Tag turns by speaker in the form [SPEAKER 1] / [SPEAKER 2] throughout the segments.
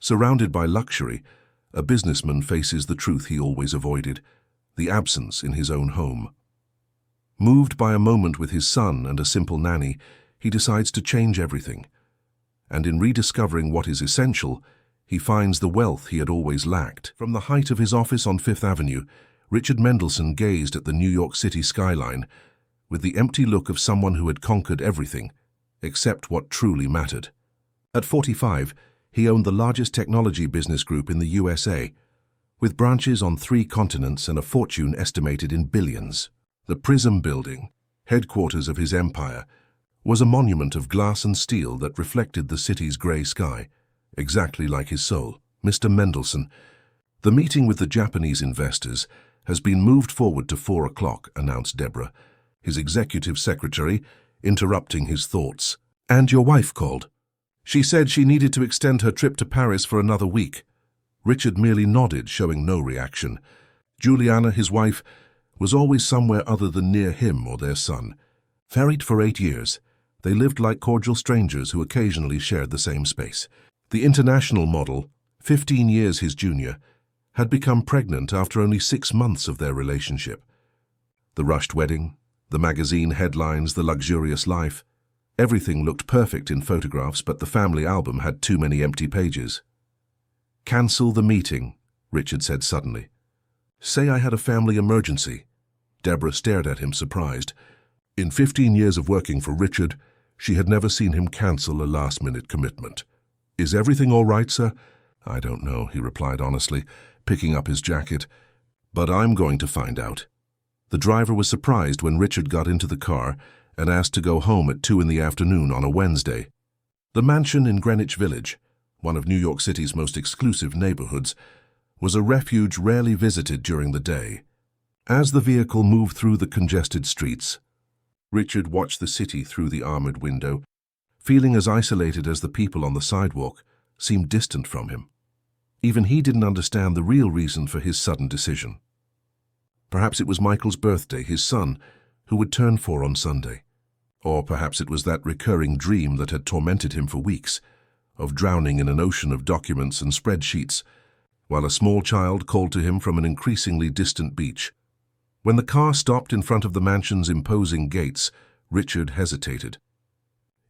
[SPEAKER 1] Surrounded by luxury, a businessman faces the truth he always avoided, the absence in his own home. Moved by a moment with his son and a simple nanny, he decides to change everything. And in rediscovering what is essential, he finds the wealth he had always lacked. From the height of his office on Fifth Avenue, Richard Mendelsohn gazed at the New York City skyline with the empty look of someone who had conquered everything, except what truly mattered. At 45, he owned the largest technology business group in the USA, with branches on 3 continents and a fortune estimated in billions. The Prism Building, headquarters of his empire, was a monument of glass and steel that reflected the city's grey sky, exactly like his soul. Mr. Mendelsohn, the meeting with the Japanese investors has been moved forward to 4 o'clock, announced Deborah, his executive secretary, interrupting his thoughts. And your wife called. She said she needed to extend her trip to Paris for another week. Richard merely nodded, showing no reaction. Juliana, his wife, was always somewhere other than near him or their son. Married for 8 years, they lived like cordial strangers who occasionally shared the same space. The international model, 15 years his junior, had become pregnant after only 6 months of their relationship. The rushed wedding, the magazine headlines, the luxurious life. Everything looked perfect in photographs, but the family album had too many empty pages. "Cancel the meeting," Richard said suddenly. "Say I had a family emergency." Deborah stared at him, surprised. In 15 years of working for Richard, she had never seen him cancel a last-minute commitment. "Is everything all right, sir?" "I don't know," he replied honestly, picking up his jacket. "But I'm going to find out." The driver was surprised when Richard got into the car and asked to go home at 2 in the afternoon on a Wednesday. The mansion in Greenwich Village, one of New York City's most exclusive neighborhoods, was a refuge rarely visited during the day. As the vehicle moved through the congested streets, Richard watched the city through the armored window, feeling as isolated as the people on the sidewalk seemed distant from him. Even he didn't understand the real reason for his sudden decision. Perhaps it was Michael's birthday, his son, who would turn 4 on Sunday. Or perhaps it was that recurring dream that had tormented him for weeks, of drowning in an ocean of documents and spreadsheets, while a small child called to him from an increasingly distant beach. When the car stopped in front of the mansion's imposing gates, Richard hesitated.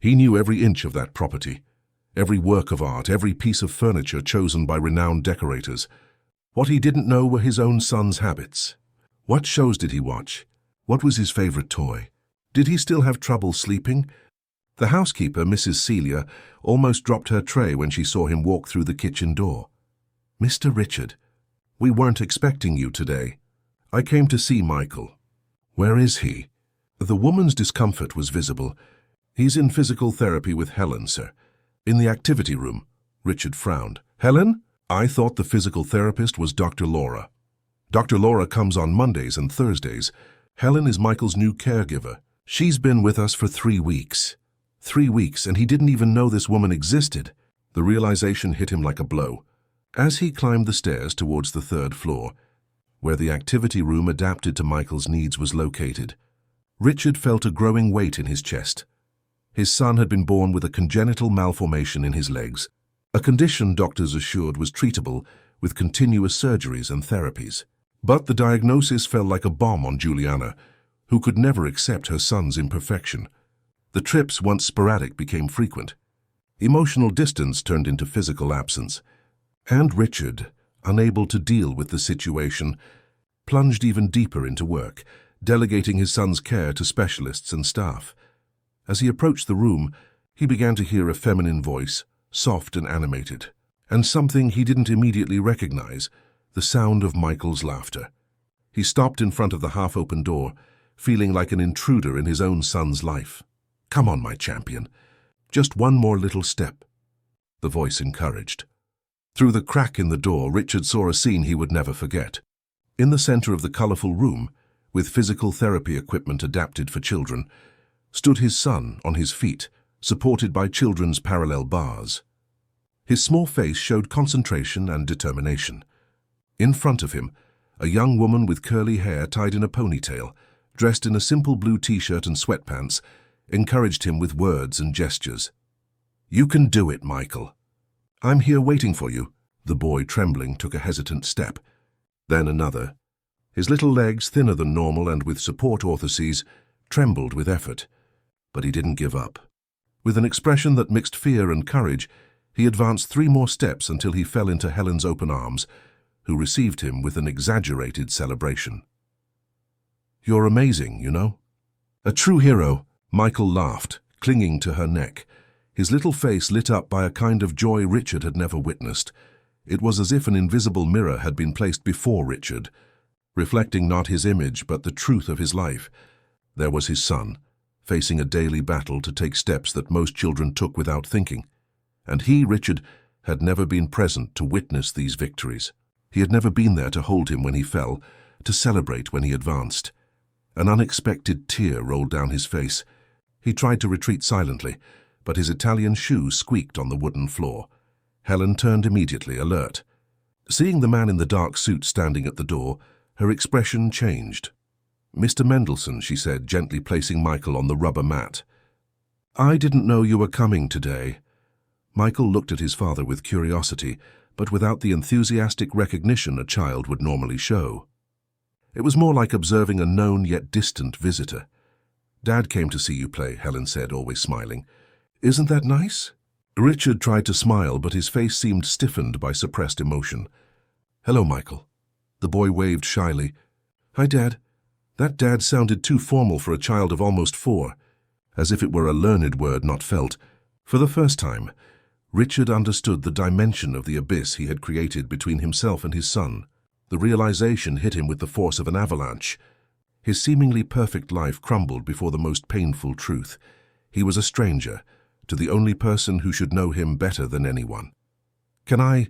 [SPEAKER 1] He knew every inch of that property, every work of art, every piece of furniture chosen by renowned decorators. What he didn't know were his own son's habits. What shows did he watch? What was his favorite toy? Did he still have trouble sleeping? The housekeeper, Mrs. Celia, almost dropped her tray when she saw him walk through the kitchen door. "Mr. Richard, we weren't expecting you today. I came to see Michael." "Where is he?" The woman's discomfort was visible. "He's in physical therapy with Helen, sir. In the activity room." Richard frowned. "Helen? I thought the physical therapist was Dr. Laura." "Dr. Laura comes on Mondays and Thursdays. Helen is Michael's new caregiver. She's been with us for 3 weeks. 3 weeks, and he didn't even know this woman existed." The realization hit him like a blow. As he climbed the stairs towards the 3rd floor, where the activity room adapted to Michael's needs was located, Richard felt a growing weight in his chest. His son had been born with a congenital malformation in his legs, a condition doctors assured was treatable with continuous surgeries and therapies. But the diagnosis fell like a bomb on Juliana, who could never accept her son's imperfection. The trips, once sporadic, became frequent. Emotional distance turned into physical absence. And Richard, unable to deal with the situation, plunged even deeper into work, delegating his son's care to specialists and staff. As he approached the room, he began to hear a feminine voice, soft and animated, and something he didn't immediately recognize, the sound of Michael's laughter. He stopped in front of the half-open door, feeling like an intruder in his own son's life. "Come on, my champion. Just one more little step," the voice encouraged. Through the crack in the door, Richard saw a scene he would never forget. In the center of the colorful room, with physical therapy equipment adapted for children, stood his son on his feet, supported by children's parallel bars. His small face showed concentration and determination. In front of him, a young woman with curly hair tied in a ponytail, dressed in a simple blue t-shirt and sweatpants, encouraged him with words and gestures. "You can do it, Michael. I'm here waiting for you. The boy, trembling, took a hesitant step. Then another. His little legs, thinner than normal and with support orthoses, trembled with effort. But he didn't give up. With an expression that mixed fear and courage, he advanced 3 more steps until he fell into Helen's open arms, who received him with an exaggerated celebration. You're amazing, you know. A true hero, Michael laughed, clinging to her neck, his little face lit up by a kind of joy Richard had never witnessed. It was as if an invisible mirror had been placed before Richard, reflecting not his image but the truth of his life. There was his son, facing a daily battle to take steps that most children took without thinking. And he, Richard, had never been present to witness these victories. He had never been there to hold him when he fell, to celebrate when he advanced. An unexpected tear rolled down his face. He tried to retreat silently, but his Italian shoe squeaked on the wooden floor. Helen turned immediately, alert. Seeing the man in the dark suit standing at the door, her expression changed. "Mr. Mendelssohn," she said, gently placing Michael on the rubber mat. "I didn't know you were coming today." Michael looked at his father with curiosity, but without the enthusiastic recognition a child would normally show. It was more like observing a known yet distant visitor. "Dad came to see you play," Helen said, always smiling. "Isn't that nice?" Richard tried to smile, but his face seemed stiffened by suppressed emotion. "Hello, Michael." The boy waved shyly. "Hi, Dad." That "dad" sounded too formal for a child of almost 4, as if it were a learned word not felt. For the first time, Richard understood the dimension of the abyss he had created between himself and his son. The realization hit him with the force of an avalanche. His seemingly perfect life crumbled before the most painful truth. He was a stranger to the only person who should know him better than anyone. Can I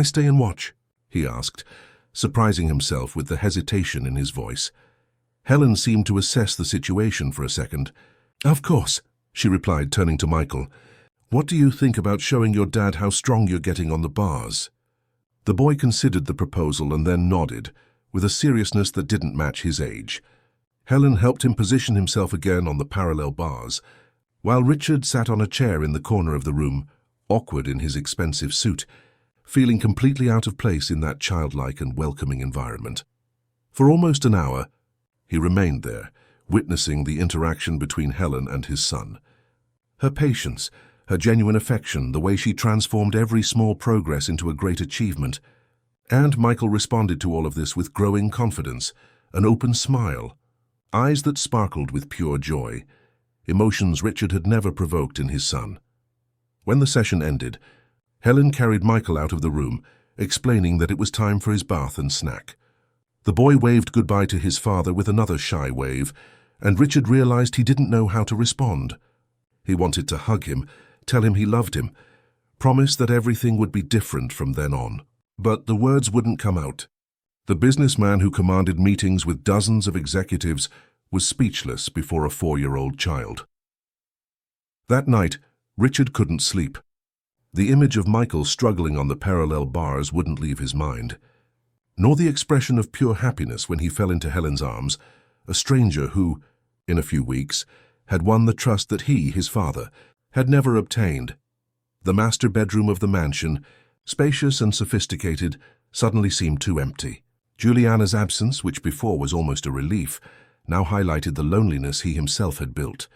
[SPEAKER 1] stay and watch?" he asked, surprising himself with the hesitation in his voice. Helen seemed to assess the situation for a second. "Of course," she replied, turning to Michael. "What do you think about showing your dad how strong you're getting on the bars?" The boy considered the proposal and then nodded, with a seriousness that didn't match his age. Helen helped him position himself again on the parallel bars, while Richard sat on a chair in the corner of the room, awkward in his expensive suit, feeling completely out of place in that childlike and welcoming environment. For almost an hour, he remained there, witnessing the interaction between Helen and his son. Her patience, her genuine affection, the way she transformed every small progress into a great achievement. And Michael responded to all of this with growing confidence, an open smile, eyes that sparkled with pure joy, emotions Richard had never provoked in his son. When the session ended, Helen carried Michael out of the room, explaining that it was time for his bath and snack. The boy waved goodbye to his father with another shy wave, and Richard realized he didn't know how to respond. He wanted to hug him, tell him he loved him, promise that everything would be different from then on. But the words wouldn't come out. The businessman who commanded meetings with dozens of executives was speechless before a 4-year-old child. That night, Richard couldn't sleep. The image of Michael struggling on the parallel bars wouldn't leave his mind, nor the expression of pure happiness when he fell into Helen's arms, a stranger who, in a few weeks, had won the trust that he, his father, had never obtained. The master bedroom of the mansion, spacious and sophisticated, suddenly seemed too empty. Juliana's absence, which before was almost a relief, now highlighted the loneliness he himself had built.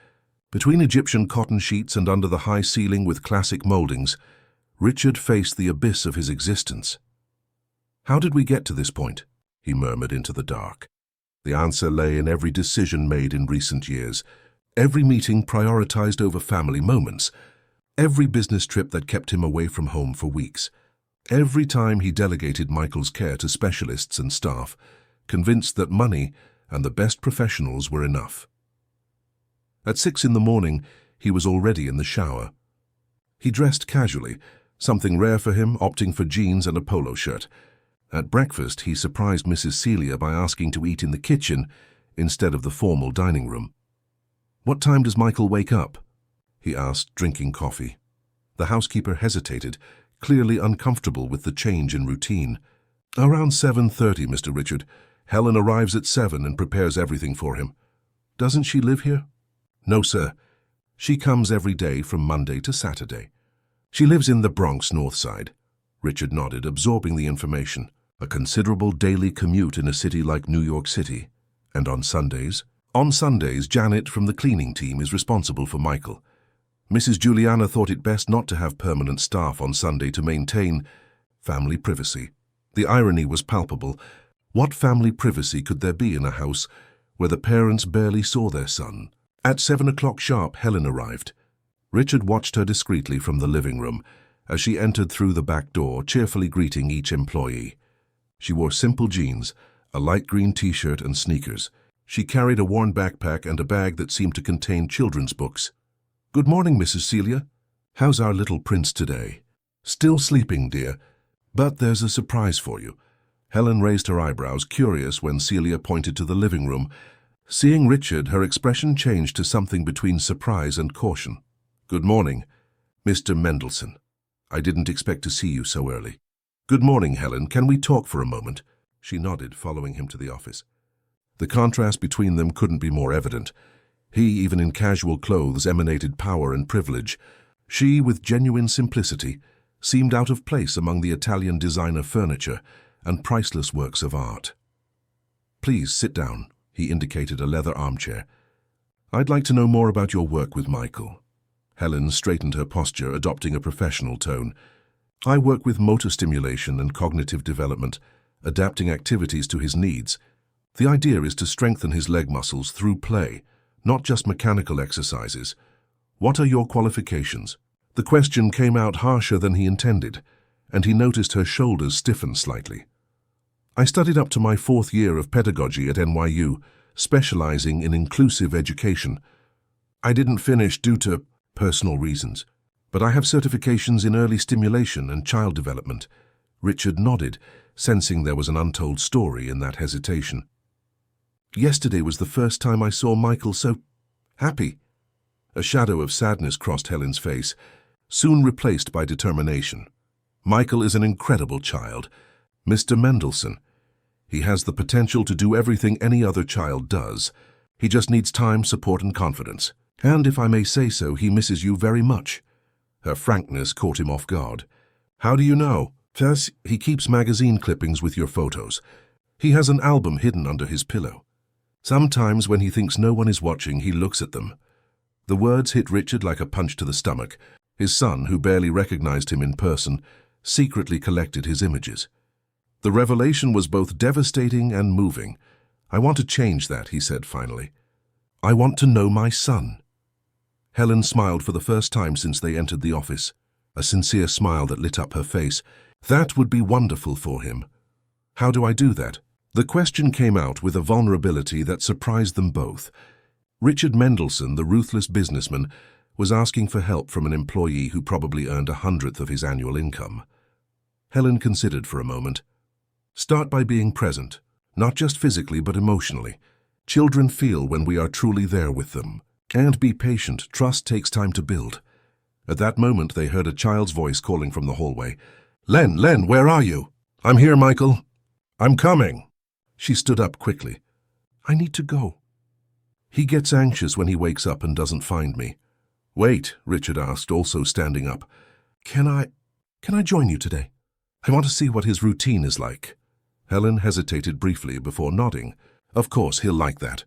[SPEAKER 1] Between Egyptian cotton sheets and under the high ceiling with classic moldings, Richard faced the abyss of his existence. "How did we get to this point?" he murmured into the dark. The answer lay in every decision made in recent years, every meeting prioritized over family moments, every business trip that kept him away from home for weeks, every time he delegated Michael's care to specialists and staff, convinced that money and the best professionals were enough. At 6 in the morning, he was already in the shower. He dressed casually, something rare for him, opting for jeans and a polo shirt. At breakfast, he surprised Mrs. Celia by asking to eat in the kitchen instead of the formal dining room. "What time does Michael wake up?" he asked, drinking coffee. The housekeeper hesitated, clearly uncomfortable with the change in routine. "Around 7:30, Mr. Richard. Helen arrives at 7 and prepares everything for him." "Doesn't she live here?" "No, sir. She comes every day from Monday to Saturday." She lives in the Bronx North Side. Richard nodded, absorbing the information. A considerable daily commute in a city like New York City. And on Sundays? On Sundays, Janet from the cleaning team is responsible for Michael. Mrs. Juliana thought it best not to have permanent staff on Sunday to maintain family privacy. The irony was palpable. What family privacy could there be in a house where the parents barely saw their son? At 7 o'clock sharp, Helen arrived. Richard watched her discreetly from the living room as she entered through the back door, cheerfully greeting each employee. She wore simple jeans, a light green t-shirt and sneakers. She carried a worn backpack and a bag that seemed to contain children's books. "Good morning, Mrs. Celia. How's our little prince today?" "Still sleeping, dear. But there's a surprise for you." Helen raised her eyebrows, curious when Celia pointed to the living room. Seeing Richard, her expression changed to something between surprise and caution. "Good morning, Mr. Mendelssohn. I didn't expect to see you so early." "Good morning, Helen. Can we talk for a moment?" She nodded, following him to the office. The contrast between them couldn't be more evident. He, even in casual clothes, emanated power and privilege. She, with genuine simplicity, seemed out of place among the Italian designer furniture and priceless works of art. "Please sit down," he indicated a leather armchair. "I'd like to know more about your work with Michael." Helen straightened her posture, adopting a professional tone. "I work with motor stimulation and cognitive development, adapting activities to his needs. The idea is to strengthen his leg muscles through play, not just mechanical exercises. What are your qualifications?" The question came out harsher than he intended, and he noticed her shoulders stiffen slightly. "I studied up to my 4th year of pedagogy at NYU, specializing in inclusive education. I didn't finish due to personal reasons, but I have certifications in early stimulation and child development." Richard nodded, sensing there was an untold story in that hesitation. "Yesterday was the first time I saw Michael so happy." A shadow of sadness crossed Helen's face, soon replaced by determination. "Michael is an incredible child, Mr. Mendelssohn. He has the potential to do everything any other child does. He just needs time, support, and confidence. And if I may say so, he misses you very much." Her frankness caught him off guard. "How do you know?" "First, he keeps magazine clippings with your photos. He has an album hidden under his pillow. Sometimes when he thinks no one is watching, he looks at them." The words hit Richard like a punch to the stomach. His son, who barely recognized him in person, secretly collected his images. The revelation was both devastating and moving. "I want to change that," he said finally. "I want to know my son." Helen smiled for the first time since they entered the office, a sincere smile that lit up her face. "That would be wonderful for him." "How do I do that?" The question came out with a vulnerability that surprised them both. Richard Mendelssohn, the ruthless businessman, was asking for help from an employee who probably earned 1/100th of his annual income. Helen considered for a moment. "Start by being present, not just physically but emotionally. Children feel when we are truly there with them. And be patient. Trust takes time to build." At that moment, they heard a child's voice calling from the hallway. Len, where are you?" "I'm here, Michael." "I'm coming." She stood up quickly. "I need to go. He gets anxious when he wakes up and doesn't find me." "Wait," Richard asked, also standing up. Can I join you today? I want to see what his routine is like." Helen hesitated briefly before nodding. Of course, he'll like that.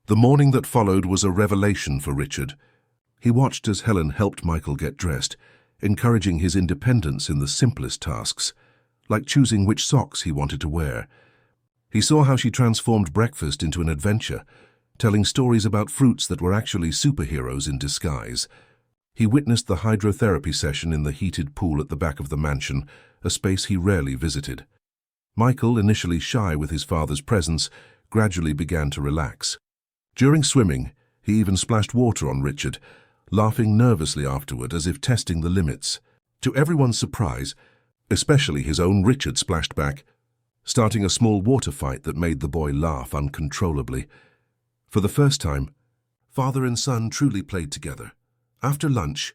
[SPEAKER 1] The morning that followed was a revelation for Richard. He watched as Helen helped Michael get dressed, encouraging his independence in the simplest tasks, like choosing which socks he wanted to wear. He saw how she transformed breakfast into an adventure, telling stories about fruits that were actually superheroes in disguise. He witnessed the hydrotherapy session in the heated pool at the back of the mansion, a space he rarely visited. Michael, initially shy with his father's presence, gradually began to relax. During swimming, he even splashed water on Richard, laughing nervously afterward as if testing the limits. To everyone's surprise, especially his own, Richard splashed back, starting a small water fight that made the boy laugh uncontrollably. For the first time, father and son truly played together. After lunch,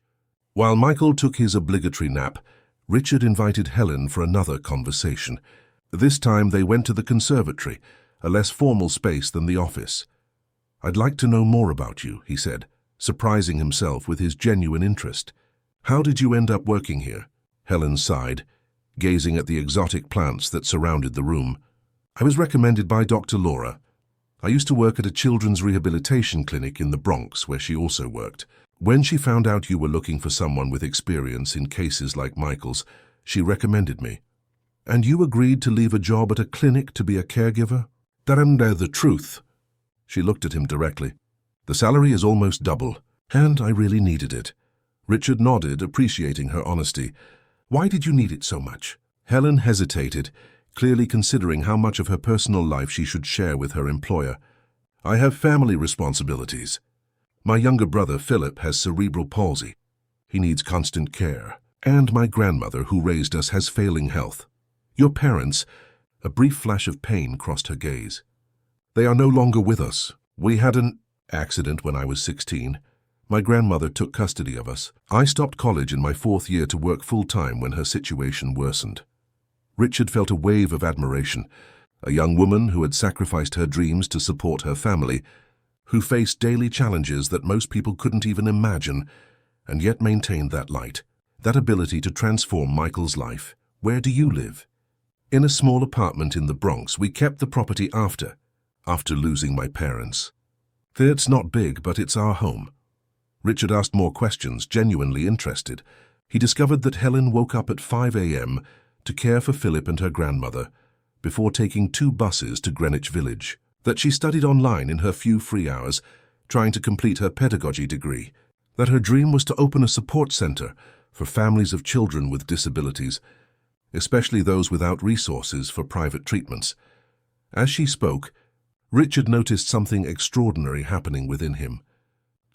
[SPEAKER 1] while Michael took his obligatory nap, Richard invited Helen for another conversation. This time they went to the conservatory, a less formal space than the office. "I'd like to know more about you," he said, surprising himself with his genuine interest. How did you end up working here? Helen sighed, gazing at the exotic plants that surrounded the room. I was recommended by Dr. Laura. I used to work at a children's rehabilitation clinic in the Bronx, where she also worked. When she found out you were looking for someone with experience in cases like Michael's, she recommended me. And you agreed to leave a job at a clinic to be a caregiver? The truth. She looked at him directly. The salary is almost double, and I really needed it. Richard nodded, appreciating her honesty. Why did you need it so much? Helen hesitated, clearly considering how much of her personal life she should share with her employer. I have family responsibilities. My younger brother, Philip, has cerebral palsy. He needs constant care. And my grandmother, who raised us, has failing health. Your parents, a brief flash of pain crossed her gaze. They are no longer with us. We had an accident when I was 16. My grandmother took custody of us. I stopped college in my 4th year to work full-time when her situation worsened. Richard felt a wave of admiration. A young woman who had sacrificed her dreams to support her family, who faced daily challenges that most people couldn't even imagine, and yet maintained that light, that ability to transform Michael's life. Where do you live? In a small apartment in the Bronx. We kept the property after losing my parents. It's not big, but it's our home. Richard asked more questions, genuinely interested. He discovered that Helen woke up at 5 a.m. to care for Philip and her grandmother, before taking 2 buses to Greenwich Village. That she studied online in her few free hours, trying to complete her pedagogy degree. That her dream was to open a support center for families of children with disabilities, especially those without resources for private treatments. As she spoke, Richard noticed something extraordinary happening within him.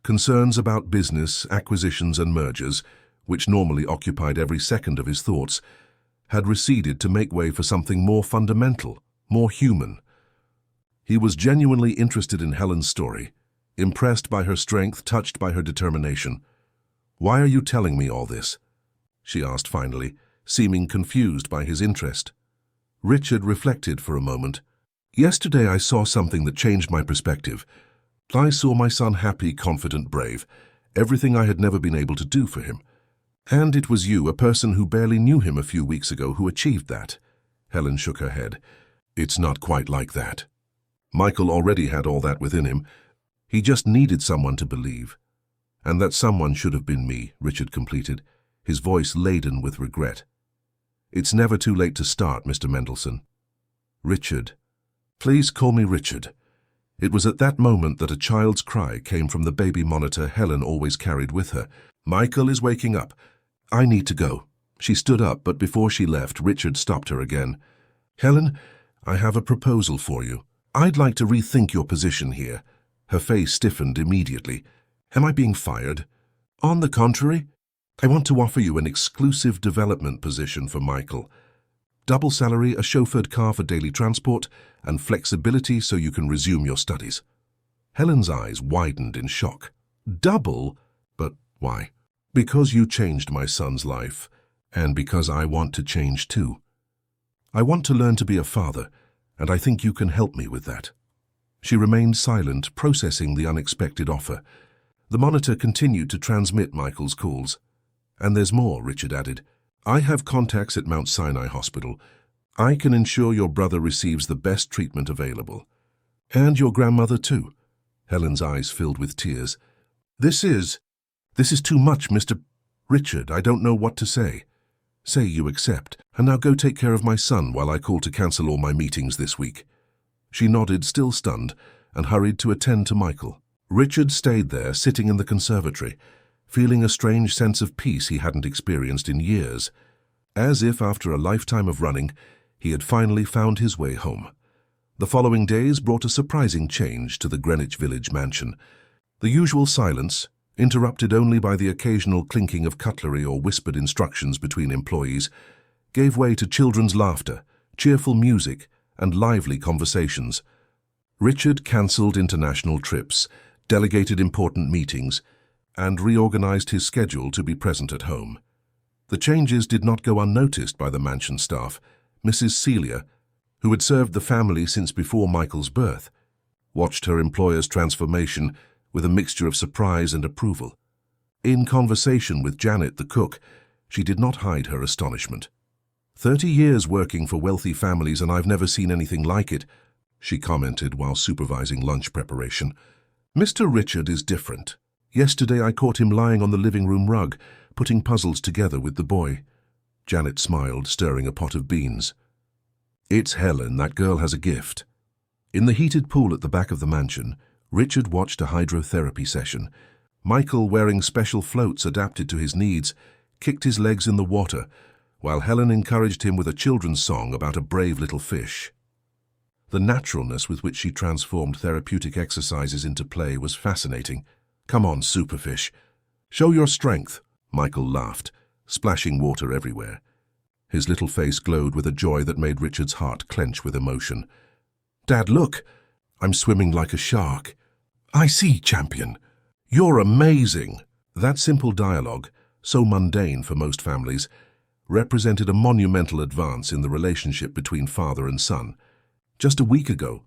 [SPEAKER 1] Concerns about business, acquisitions and mergers, which normally occupied every second of his thoughts, had receded to make way for something more fundamental, more human. He was genuinely interested in Helen's story, impressed by her strength, touched by her determination. "Why are you telling me all this?" she asked finally, seeming confused by his interest. Richard reflected for a moment. "Yesterday I saw something that changed my perspective. I saw my son happy, confident, brave, everything I had never been able to do for him. And it was you, a person who barely knew him a few weeks ago, who achieved that." Helen shook her head. "It's not quite like that. Michael already had all that within him. He just needed someone to believe. And that someone should have been me," Richard completed, his voice laden with regret. "It's never too late to start, Mr. Mendelsohn." "Richard. Please call me Richard." It was at that moment that a child's cry came from the baby monitor Helen always carried with her. "Michael is waking up. I need to go." She stood up, but before she left, Richard stopped her again. "Helen, I have a proposal for you. I'd like to rethink your position here." Her face stiffened immediately. "Am I being fired?" "On the contrary, I want to offer you an exclusive development position for Michael. Double salary, a chauffeured car for daily transport, and flexibility so you can resume your studies." Helen's eyes widened in shock. "Double? But why?" "Because you changed my son's life, and because I want to change too. I want to learn to be a father, and I think you can help me with that." She remained silent, processing the unexpected offer. The monitor continued to transmit Michael's calls. "And there's more," Richard added. "I have contacts at Mount Sinai Hospital. I can ensure your brother receives the best treatment available. And your grandmother too." Helen's eyes filled with tears. This is too much, Mr. Richard. I don't know what to say." "Say you accept, and now go take care of my son while I call to cancel all my meetings this week." She nodded, still stunned, and hurried to attend to Michael. Richard stayed there, sitting in the conservatory, feeling a strange sense of peace he hadn't experienced in years, as if after a lifetime of running, he had finally found his way home. The following days brought a surprising change to the Greenwich Village mansion. The usual silence, interrupted only by the occasional clinking of cutlery or whispered instructions between employees, gave way to children's laughter, cheerful music, and lively conversations. Richard cancelled international trips, delegated important meetings, and reorganized his schedule to be present at home. The changes did not go unnoticed by the mansion staff. Mrs. Celia, who had served the family since before Michael's birth, watched her employer's transformation with a mixture of surprise and approval. In conversation with Janet, the cook, she did not hide her astonishment. 30 years working for wealthy families and I've never seen anything like it, she commented while supervising lunch preparation. Mr. Richard is different. Yesterday I caught him lying on the living room rug, putting puzzles together with the boy. Janet smiled, stirring a pot of beans. It's Helen, that girl has a gift. In the heated pool at the back of the mansion, Richard watched a hydrotherapy session. Michael, wearing special floats adapted to his needs, kicked his legs in the water, while Helen encouraged him with a children's song about a brave little fish. The naturalness with which she transformed therapeutic exercises into play was fascinating. Come on, Superfish. Show your strength, Michael laughed, splashing water everywhere. His little face glowed with a joy that made Richard's heart clench with emotion. Dad, look! I'm swimming like a shark. I see, champion. You're amazing! That simple dialogue, so mundane for most families, represented a monumental advance in the relationship between father and son. Just a week ago,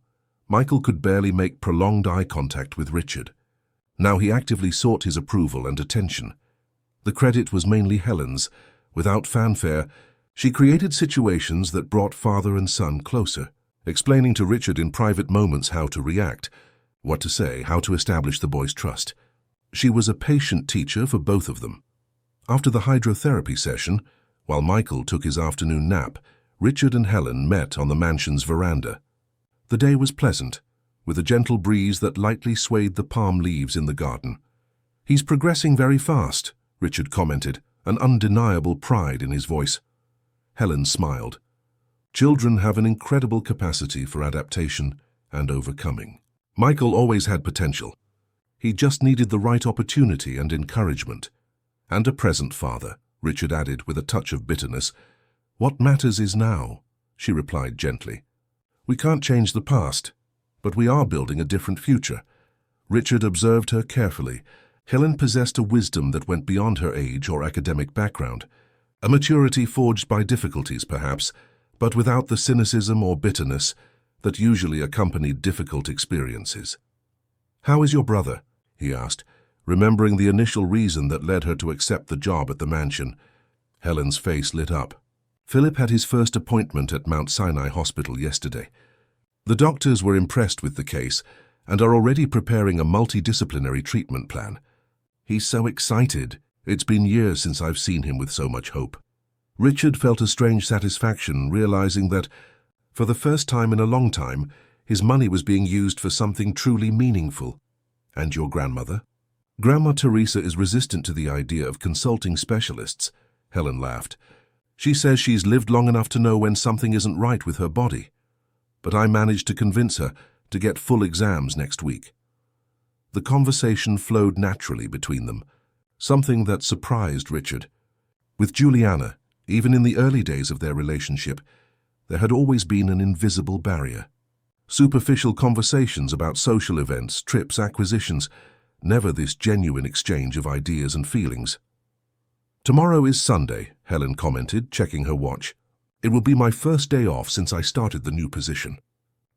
[SPEAKER 1] Michael could barely make prolonged eye contact with Richard. Now he actively sought his approval and attention. The credit was mainly Helen's. Without fanfare, she created situations that brought father and son closer, explaining to Richard in private moments how to react, what to say, how to establish the boy's trust. She was a patient teacher for both of them. After the hydrotherapy session, while Michael took his afternoon nap, Richard and Helen met on the mansion's veranda. The day was pleasant, with a gentle breeze that lightly swayed the palm leaves in the garden. He's progressing very fast, Richard commented, an undeniable pride in his voice. Helen smiled. Children have an incredible capacity for adaptation and overcoming. Michael always had potential. He just needed the right opportunity and encouragement. And a present father, Richard added with a touch of bitterness. What matters is now, she replied gently. We can't change the past, but we are building a different future. Richard observed her carefully. Helen possessed a wisdom that went beyond her age or academic background. A maturity forged by difficulties, perhaps, but without the cynicism or bitterness that usually accompanied difficult experiences. How is your brother? He asked, remembering the initial reason that led her to accept the job at the mansion. Helen's face lit up. Philip had his first appointment at Mount Sinai Hospital yesterday. The doctors were impressed with the case and are already preparing a multidisciplinary treatment plan. He's so excited. It's been years since I've seen him with so much hope. Richard felt a strange satisfaction realizing that, for the first time in a long time, his money was being used for something truly meaningful. And your grandmother? Grandma Teresa is resistant to the idea of consulting specialists, Helen laughed. She says she's lived long enough to know when something isn't right with her body. But I managed to convince her to get full exams next week. The conversation flowed naturally between them, something that surprised Richard. With Juliana, even in the early days of their relationship, there had always been an invisible barrier. Superficial conversations about social events, trips, acquisitions, never this genuine exchange of ideas and feelings. Tomorrow is Sunday, Helen commented, checking her watch. It will be my first day off since I started the new position.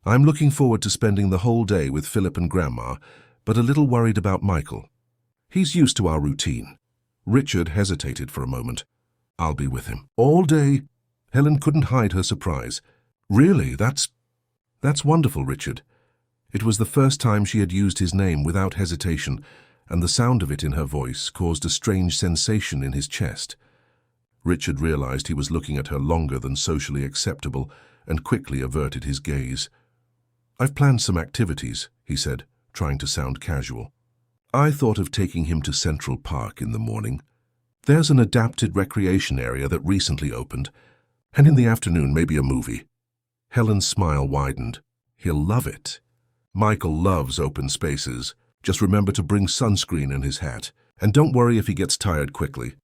[SPEAKER 1] I'm looking forward to spending the whole day with Philip and Grandma, but a little worried about Michael. He's used to our routine. Richard hesitated for a moment. I'll be with him. All day? Helen couldn't hide her surprise. Really, that's wonderful, Richard. It was the first time she had used his name without hesitation, and the sound of it in her voice caused a strange sensation in his chest. Richard realized he was looking at her longer than socially acceptable and quickly averted his gaze. I've planned some activities, he said, trying to sound casual. I thought of taking him to Central Park in the morning. There's an adapted recreation area that recently opened, and in the afternoon maybe a movie. Helen's smile widened. He'll love it. Michael loves open spaces. Just remember to bring sunscreen in his hat, and don't worry if he gets tired quickly.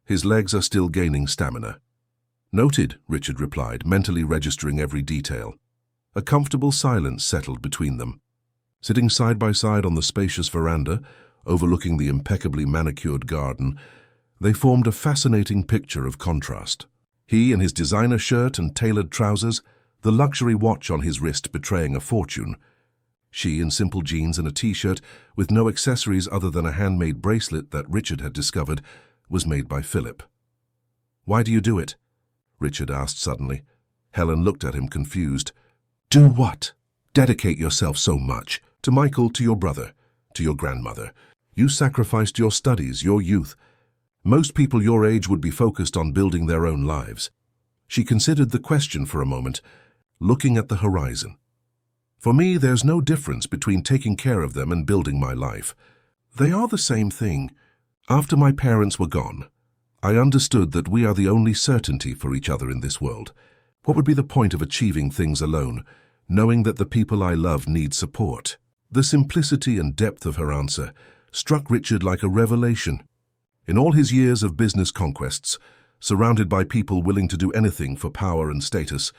[SPEAKER 1] His legs are still gaining stamina. Noted, Richard replied, mentally registering every detail. A comfortable silence settled between them. Sitting side by side on the spacious veranda, overlooking the impeccably manicured garden, they formed a fascinating picture of contrast. He in his designer shirt and tailored trousers, the luxury watch on his wrist betraying a fortune. She in simple jeans and a t-shirt, with no accessories other than a handmade bracelet that Richard had discovered was made by Philip. "Why do you do it?" Richard asked suddenly. Helen looked at him confused. "Do what?" "Dedicate yourself so much. To Michael, to your brother, to your grandmother. You sacrificed your studies, your youth. Most people your age would be focused on building their own lives." She considered the question for a moment, looking at the horizon. "For me, there's no difference between taking care of them and building my life. They are the same thing. After my parents were gone, I understood that we are the only certainty for each other in this world. What would be the point of achieving things alone, knowing that the people I love need support?" The simplicity and depth of her answer struck Richard like a revelation. In all his years of business conquests, surrounded by people willing to do anything for power and status,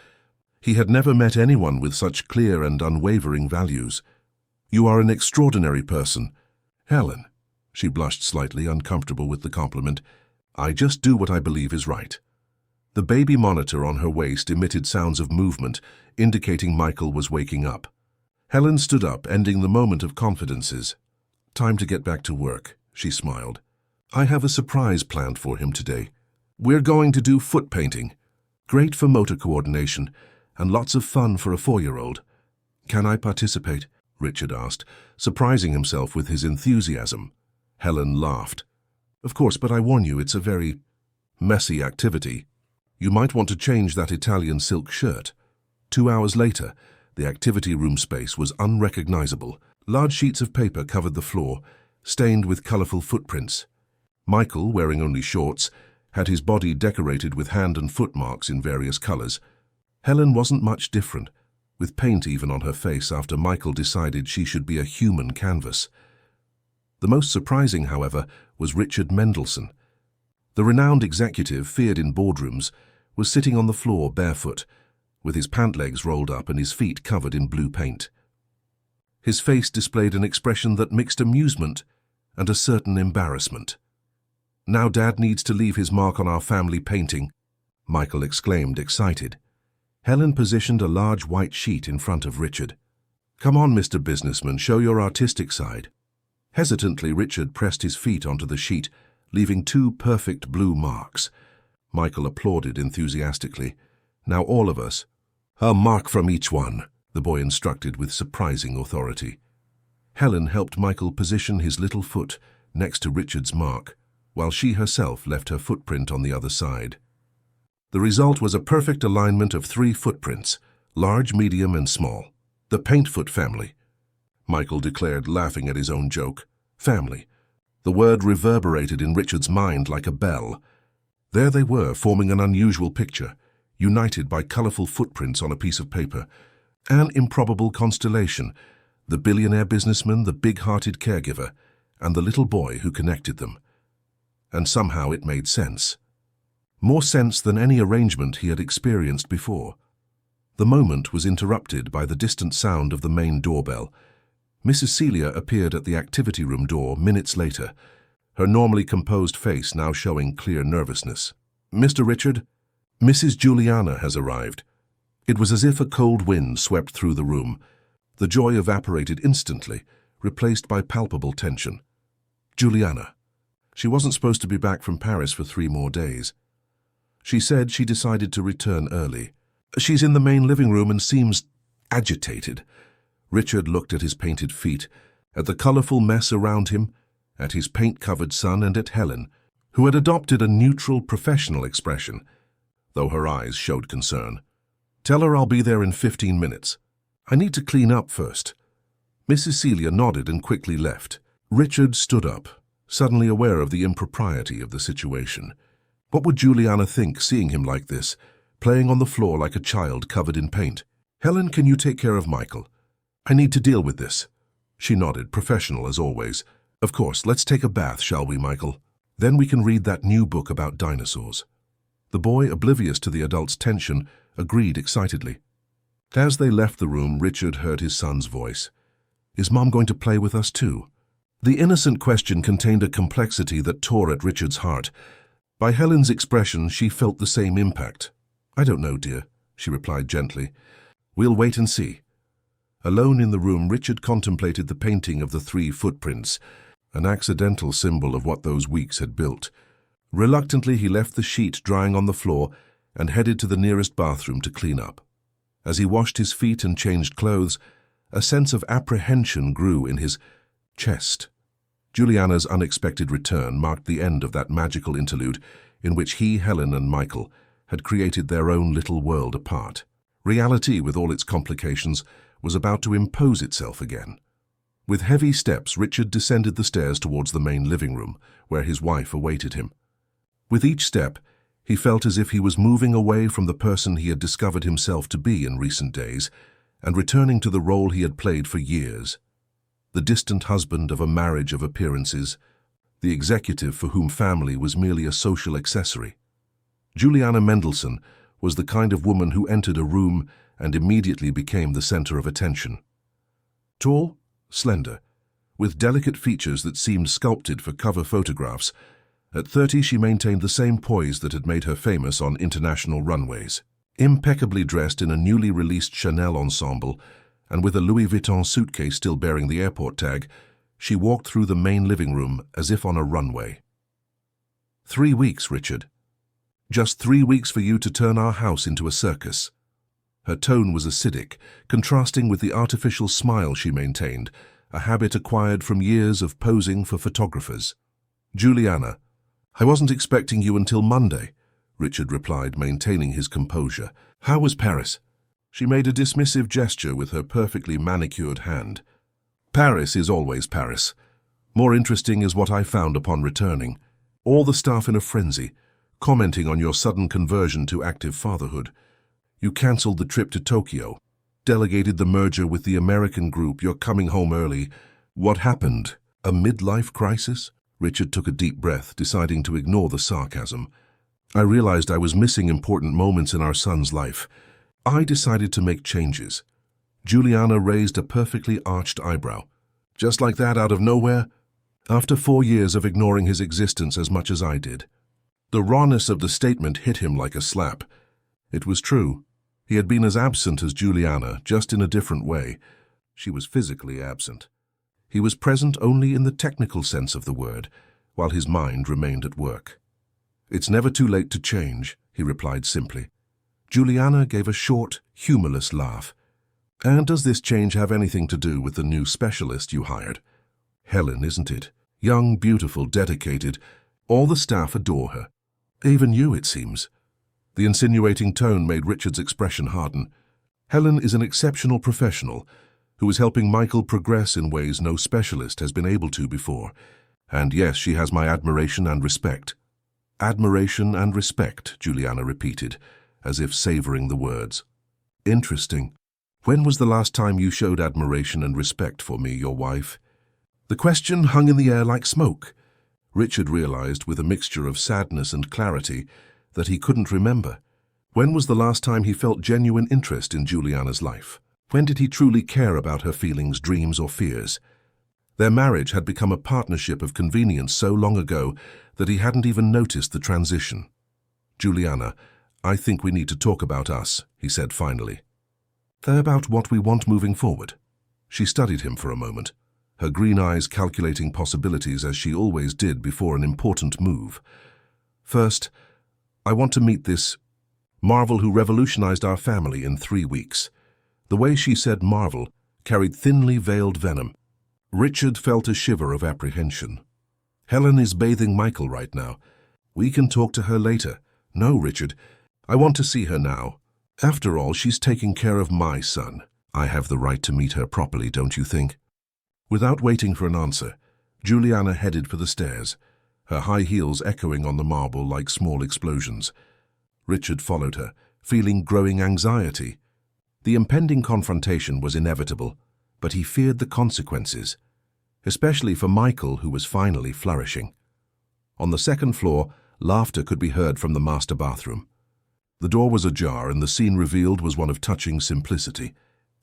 [SPEAKER 1] he had never met anyone with such clear and unwavering values. "You are an extraordinary person." "Helen," she blushed slightly, uncomfortable with the compliment, "I just do what I believe is right." The baby monitor on her waist emitted sounds of movement, indicating Michael was waking up. Helen stood up, ending the moment of confidences. "Time to get back to work," she smiled. "I have a surprise planned for him today. We're going to do foot painting. Great for motor coordination, and lots of fun for a 4-year-old. "Can I participate?" Richard asked, surprising himself with his enthusiasm. Helen laughed. "Of course, but I warn you, it's a very messy activity. You might want to change that Italian silk shirt." 2 hours later, the activity room space was unrecognizable. Large sheets of paper covered the floor, stained with colorful footprints. Michael, wearing only shorts, had his body decorated with hand and foot marks in various colors. Helen wasn't much different, with paint even on her face after Michael decided she should be a human canvas. The most surprising, however, was Richard Mendelsohn. The renowned executive, feared in boardrooms, was sitting on the floor barefoot, with his pant legs rolled up and his feet covered in blue paint. His face displayed an expression that mixed amusement and a certain embarrassment. "Now Dad needs to leave his mark on our family painting," Michael exclaimed, excited. Helen positioned a large white sheet in front of Richard. "Come on, Mr. Businessman, show your artistic side." Hesitantly, Richard pressed his feet onto the sheet, leaving 2 perfect blue marks. Michael applauded enthusiastically. "Now all of us." "A mark from each one," the boy instructed with surprising authority. Helen helped Michael position his little foot next to Richard's mark, while she herself left her footprint on the other side. The result was a perfect alignment of 3 footprints, large, medium, and small. "The Paintfoot family," Michael declared, laughing at his own joke. "Family." The word reverberated in Richard's mind like a bell. There they were, forming an unusual picture, united by colorful footprints on a piece of paper. An improbable constellation, the billionaire businessman, the big-hearted caregiver, and the little boy who connected them. And somehow it made sense. More sense than any arrangement he had experienced before. The moment was interrupted by the distant sound of the main doorbell. Mrs. Celia appeared at the activity room door minutes later, her normally composed face now showing clear nervousness. "Mr. Richard, Mrs. Juliana has arrived." It was as if a cold wind swept through the room. The joy evaporated instantly, replaced by palpable tension. Juliana. She wasn't supposed to be back from Paris for 3 more days. She said she decided to return early. "She's in the main living room and seems agitated." Richard looked at his painted feet, at the colorful mess around him, at his paint-covered son, and at Helen, who had adopted a neutral, professional expression, though her eyes showed concern. "Tell her I'll be there in 15 minutes. I need to clean up first." Mrs. Celia nodded and quickly left. Richard stood up, suddenly aware of the impropriety of the situation. What would Juliana think seeing him like this, playing on the floor like a child covered in paint? "Helen, can you take care of Michael? I need to deal with this." She nodded, professional as always. "Of course, let's take a bath, shall we, Michael? Then we can read that new book about dinosaurs." The boy, oblivious to the adult's tension, agreed excitedly. As they left the room, Richard heard his son's voice. "Is Mom going to play with us too?" The innocent question contained a complexity that tore at Richard's heart. By Helen's expression, she felt the same impact. "I don't know, dear," she replied gently. "We'll wait and see." Alone in the room, Richard contemplated the painting of the 3 footprints, an accidental symbol of what those weeks had built. Reluctantly, he left the sheet drying on the floor and headed to the nearest bathroom to clean up. As he washed his feet and changed clothes, a sense of apprehension grew in his chest. Juliana's unexpected return marked the end of that magical interlude in which he, Helen, and Michael had created their own little world apart. Reality, with all its complications, was about to impose itself again. With heavy steps, Richard descended the stairs towards the main living room, where his wife awaited him. With each step, he felt as if he was moving away from the person he had discovered himself to be in recent days and returning to the role he had played for years. The distant husband of a marriage of appearances, the executive for whom family was merely a social accessory. Juliana Mendelssohn was the kind of woman who entered a room and immediately became the center of attention. Tall, slender, with delicate features that seemed sculpted for cover photographs, at 30 she maintained the same poise that had made her famous on international runways. Impeccably dressed in a newly released Chanel ensemble and with a Louis Vuitton suitcase still bearing the airport tag, she walked through the main living room as if on a runway. 3 weeks, Richard. Just 3 weeks for you to turn our house into a circus. Her tone was acidic, contrasting with the artificial smile she maintained, a habit acquired from years of posing for photographers. Juliana, I wasn't expecting you until Monday, Richard replied, maintaining his composure. How was Paris? She made a dismissive gesture with her perfectly manicured hand. Paris is always Paris. More interesting is what I found upon returning. All the staff in a frenzy, commenting on your sudden conversion to active fatherhood. You cancelled the trip to Tokyo, delegated the merger with the American group, you're coming home early. What happened? A midlife crisis? Richard took a deep breath, deciding to ignore the sarcasm. I realized I was missing important moments in our son's life. I decided to make changes. Juliana raised a perfectly arched eyebrow. Just like that, out of nowhere? After 4 years of ignoring his existence as much as I did. The rawness of the statement hit him like a slap. It was true. He had been as absent as Juliana, just in a different way. She was physically absent. He was present only in the technical sense of the word, while his mind remained at work. It's never too late to change, he replied simply. Juliana gave a short, humorless laugh. And does this change have anything to do with the new specialist you hired? Helen, isn't it? Young, beautiful, dedicated. All the staff adore her. Even you, it seems. The insinuating tone made Richard's expression harden. Helen is an exceptional professional who is helping Michael progress in ways no specialist has been able to before. And yes, she has my admiration and respect. Admiration and respect, Juliana repeated, as if savoring the words. Interesting. When was the last time you showed admiration and respect for me, your wife? The question hung in the air like smoke. Richard realized, with a mixture of sadness and clarity, that he couldn't remember. When was the last time he felt genuine interest in Juliana's life? When did he truly care about her feelings, dreams, or fears? Their marriage had become a partnership of convenience so long ago that he hadn't even noticed the transition. Juliana, I think we need to talk about us, he said finally. About what we want moving forward. She studied him for a moment, her green eyes calculating possibilities as she always did before an important move. First, I want to meet this Marvel who revolutionized our family in 3 weeks. The way she said Marvel carried thinly veiled venom. Richard felt a shiver of apprehension. Helen is bathing Michael right now. We can talk to her later. No, Richard, I want to see her now. After all, she's taking care of my son. I have the right to meet her properly, don't you think? Without waiting for an answer, Juliana headed for the stairs, her high heels echoing on the marble like small explosions. Richard followed her, feeling growing anxiety. The impending confrontation was inevitable, but he feared the consequences, especially for Michael, who was finally flourishing. On the second floor, laughter could be heard from the master bathroom. The door was ajar, and the scene revealed was one of touching simplicity.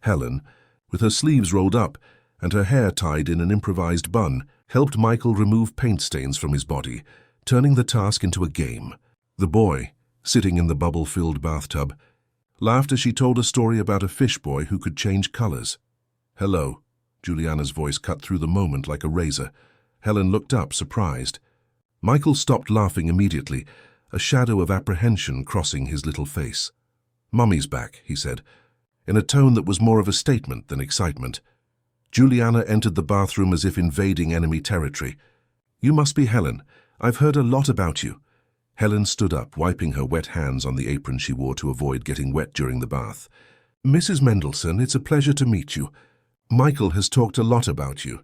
[SPEAKER 1] Helen, with her sleeves rolled up and her hair tied in an improvised bun, helped Michael remove paint stains from his body, turning the task into a game. The boy, sitting in the bubble-filled bathtub, laughed as she told a story about a fish boy who could change colors. Hello. Juliana's voice cut through the moment like a razor. Helen looked up, surprised. Michael stopped laughing immediately, a shadow of apprehension crossing his little face. "Mummy's back," he said, in a tone that was more of a statement than excitement. Juliana entered the bathroom as if invading enemy territory. "You must be Helen. I've heard a lot about you." Helen stood up, wiping her wet hands on the apron she wore to avoid getting wet during the bath. "Mrs. Mendelssohn, it's a pleasure to meet you. Michael has talked a lot about you."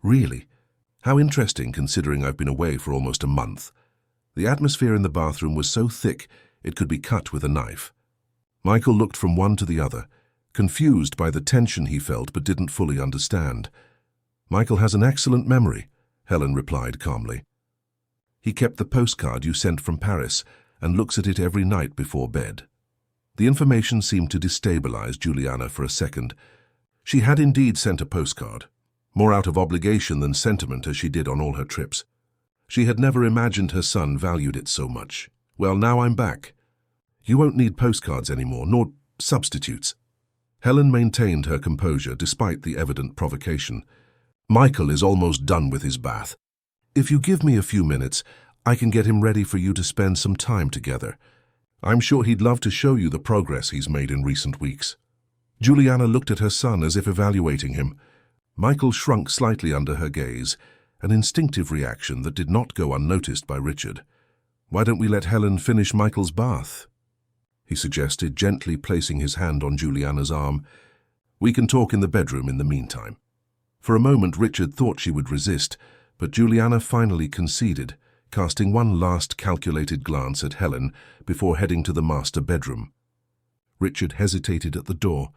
[SPEAKER 1] "Really? How interesting, considering I've been away for almost a month." The atmosphere in the bathroom was so thick it could be cut with a knife. Michael looked from one to the other, confused by the tension he felt but didn't fully understand. "Michael has an excellent memory," Helen replied calmly. "He kept the postcard you sent from Paris and looks at it every night before bed." The information seemed to destabilize Juliana for a second. She had indeed sent a postcard, more out of obligation than sentiment as she did on all her trips. She had never imagined her son valued it so much. "Well, now I'm back. You won't need postcards anymore, nor substitutes." Helen maintained her composure despite the evident provocation. "Michael is almost done with his bath. If you give me a few minutes, I can get him ready for you to spend some time together. I'm sure he'd love to show you the progress he's made in recent weeks." Juliana looked at her son as if evaluating him. Michael shrunk slightly under her gaze, an instinctive reaction that did not go unnoticed by Richard. "Why don't we let Helen finish Michael's bath?" he suggested, gently placing his hand on Juliana's arm. "We can talk in the bedroom in the meantime." For a moment Richard thought she would resist, but Juliana finally conceded, casting one last calculated glance at Helen before heading to the master bedroom. Richard hesitated at the door,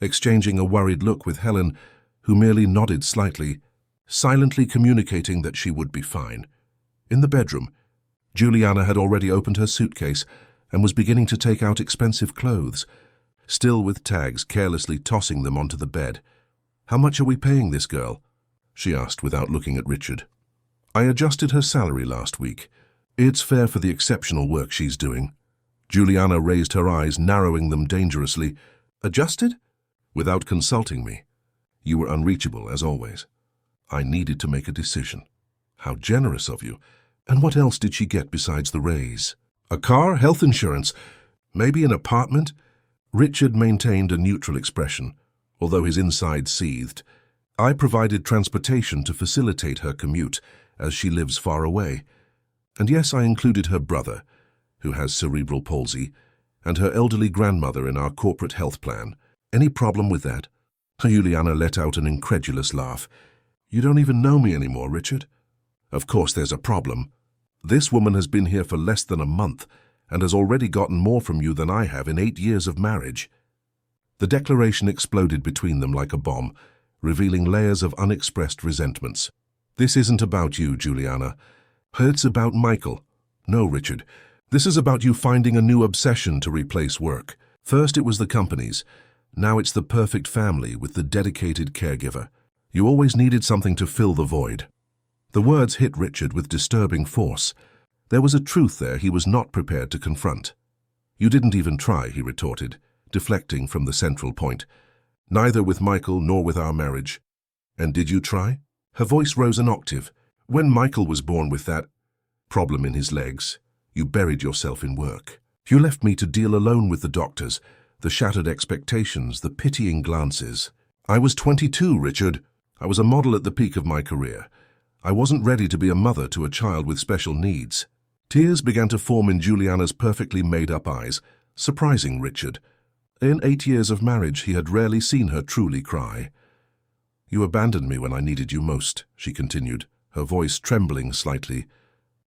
[SPEAKER 1] exchanging a worried look with Helen, who merely nodded slightly, silently communicating that she would be fine. In the bedroom, Juliana had already opened her suitcase and was beginning to take out expensive clothes, still with tags, carelessly tossing them onto the bed. "How much are we paying this girl?" she asked without looking at Richard. "I adjusted her salary last week. It's fair for the exceptional work she's doing." Juliana raised her eyes, narrowing them dangerously. "Adjusted?" "Without consulting me. You were unreachable, as always. I needed to make a decision." "How generous of you. And what else did she get besides the raise?" "A car, health insurance, maybe an apartment?" Richard maintained a neutral expression, although his insides seethed. "I provided transportation to facilitate her commute, as she lives far away. And yes, I included her brother, who has cerebral palsy, and her elderly grandmother in our corporate health plan. Any problem with that?" Juliana let out an incredulous laugh. "You don't even know me anymore, Richard." "Of course there's a problem. This woman has been here for less than a month and has already gotten more from you than I have in 8 years of marriage." The declaration exploded between them like a bomb, revealing layers of unexpressed resentments. "This isn't about you, Juliana. It's about Michael." "No, Richard. This is about you finding a new obsession to replace work. First it was the companies. Now it's the perfect family with the dedicated caregiver. You always needed something to fill the void." The words hit Richard with disturbing force. There was a truth there he was not prepared to confront. "You didn't even try," he retorted, deflecting from the central point. "Neither with Michael nor with our marriage." "And did you try?" Her voice rose an octave. "When Michael was born with that problem in his legs, you buried yourself in work. You left me to deal alone with the doctors, the shattered expectations, the pitying glances. I was 22, Richard. I was a model at the peak of my career. I wasn't ready to be a mother to a child with special needs." Tears began to form in Juliana's perfectly made-up eyes, surprising Richard. In 8 years of marriage, he had rarely seen her truly cry. "You abandoned me when I needed you most," she continued, her voice trembling slightly.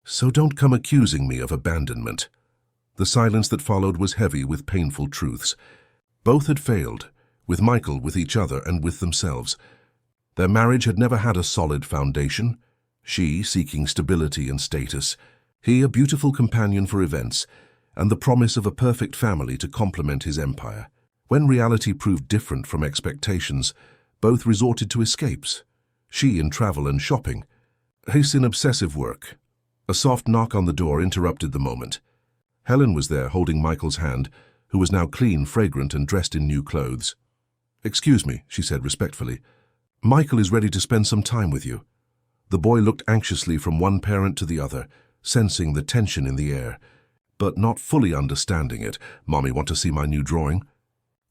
[SPEAKER 1] "So don't come accusing me of abandonment." The silence that followed was heavy with painful truths. Both had failed, with Michael, with each other, and with themselves. Their marriage had never had a solid foundation. She seeking stability and status, he a beautiful companion for events, and the promise of a perfect family to complement his empire. When reality proved different from expectations, both resorted to escapes. She in travel and shopping, his in obsessive work. A soft knock on the door interrupted the moment. Helen was there, holding Michael's hand, who was now clean, fragrant, and dressed in new clothes. "Excuse me," she said respectfully. "Michael is ready to spend some time with you." The boy looked anxiously from one parent to the other, sensing the tension in the air, but not fully understanding it. "Mommy, want to see my new drawing?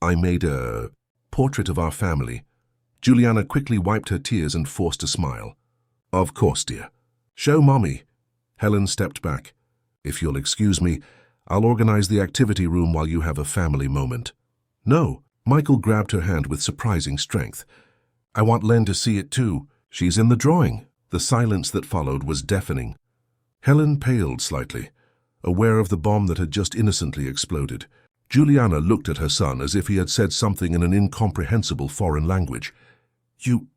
[SPEAKER 1] I made a portrait of our family." Juliana quickly wiped her tears and forced a smile. "Of course, dear. Show Mommy." Helen stepped back. "If you'll excuse me, I'll organize the activity room while you have a family moment." "No." Michael grabbed her hand with surprising strength. "I want Len to see it too. She's in the drawing." The silence that followed was deafening. Helen paled slightly, aware of the bomb that had just innocently exploded. Juliana looked at her son as if he had said something in an incomprehensible foreign language. "You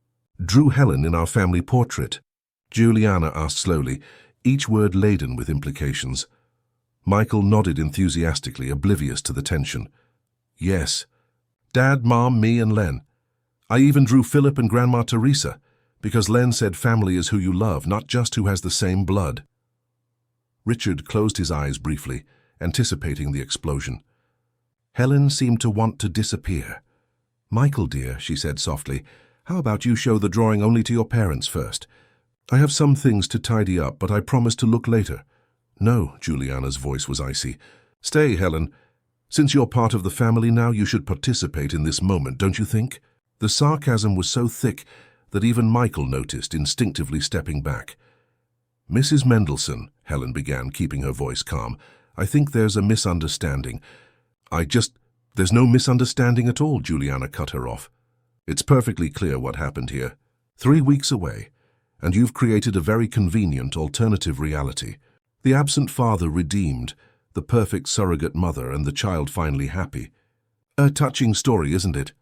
[SPEAKER 1] drew Helen in our family portrait?" Juliana asked slowly, each word laden with implications. Michael nodded enthusiastically, oblivious to the tension. "Yes. Dad, Mom, me, and Len. I even drew Philip and Grandma Teresa, because Len said family is who you love, not just who has the same blood." Richard closed his eyes briefly, anticipating the explosion. Helen seemed to want to disappear. "Michael, dear," she said softly, "how about you show the drawing only to your parents first? I have some things to tidy up, but I promise to look later." "No," Juliana's voice was icy. "Stay, Helen. Since you're part of the family now, you should participate in this moment, don't you think?" The sarcasm was so thick that even Michael noticed, instinctively stepping back. "Mrs. Mendelssohn," Helen began, keeping her voice calm, "I think there's a misunderstanding." There's no misunderstanding at all," Juliana cut her off. "It's perfectly clear what happened here. 3 weeks away, and you've created a very convenient alternative reality. The absent father redeemed, the perfect surrogate mother, and the child finally happy. A touching story, isn't it?"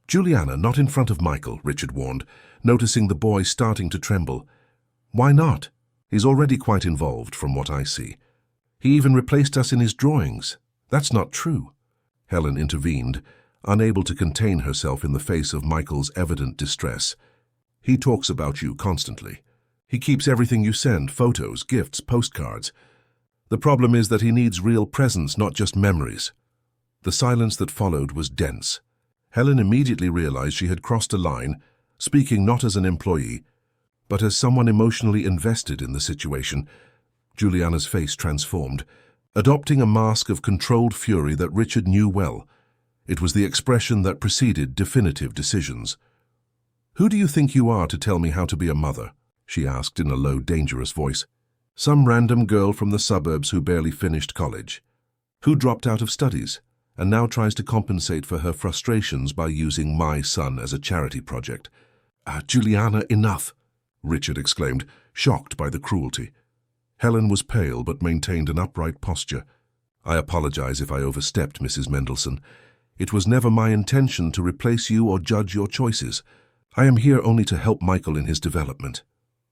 [SPEAKER 1] "Juliana, not in front of Michael," Richard warned, noticing the boy starting to tremble. "Why not? He's already quite involved, from what I see. He even replaced us in his drawings." "That's not true." Helen intervened, unable to contain herself in the face of Michael's evident distress. "He talks about you constantly. He keeps everything you send, photos, gifts, postcards. The problem is that he needs real presence, not just memories." The silence that followed was dense. Helen immediately realized she had crossed a line, speaking not as an employee, but as someone emotionally invested in the situation. Juliana's face transformed, adopting a mask of controlled fury that Richard knew well. It was the expression that preceded definitive decisions. "Who do you think you are to tell me how to be a mother?" she asked in a low, dangerous voice. "Some random girl from the suburbs who barely finished college, who dropped out of studies, and now tries to compensate for her frustrations by using my son as a charity project." Juliana, enough!" Richard exclaimed, shocked by the cruelty. Helen was pale but maintained an upright posture. "I apologize if I overstepped, Mrs. Mendelssohn. It was never my intention to replace you or judge your choices. I am here only to help Michael in his development."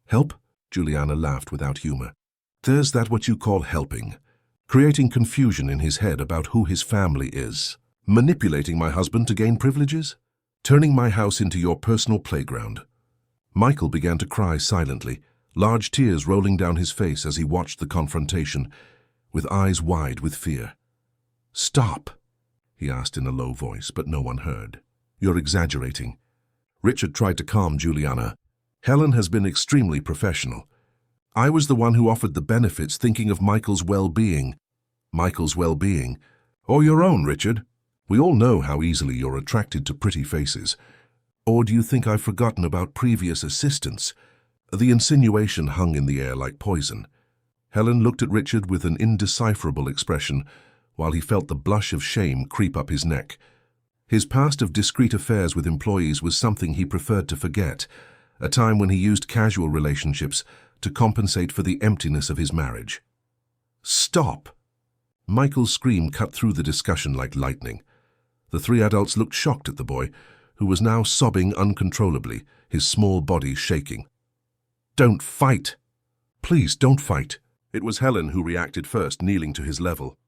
[SPEAKER 1] "Help?" Juliana laughed without humor. "There's that what you call helping. Creating confusion in his head about who his family is. Manipulating my husband to gain privileges? Turning my house into your personal playground." Michael began to cry silently, large tears rolling down his face as he watched the confrontation, with eyes wide with fear. "Stop," he asked in a low voice, but no one heard. "You're exaggerating." Richard tried to calm Juliana. "Helen has been extremely professional. I was the one who offered the benefits, thinking of Michael's well-being." "Michael's well-being? Or your own, Richard? We all know how easily you're attracted to pretty faces. Or do you think I've forgotten about previous assistants?" The insinuation hung in the air like poison. Helen looked at Richard with an indecipherable expression, while he felt the blush of shame creep up his neck. His past of discreet affairs with employees was something he preferred to forget, a time when he used casual relationships to compensate for the emptiness of his marriage. "Stop!" Michael's scream cut through the discussion like lightning. The 3 adults looked shocked at the boy, who was now sobbing uncontrollably, his small body shaking. "Don't fight! Please, don't fight!" It was Helen who reacted first, kneeling to his level.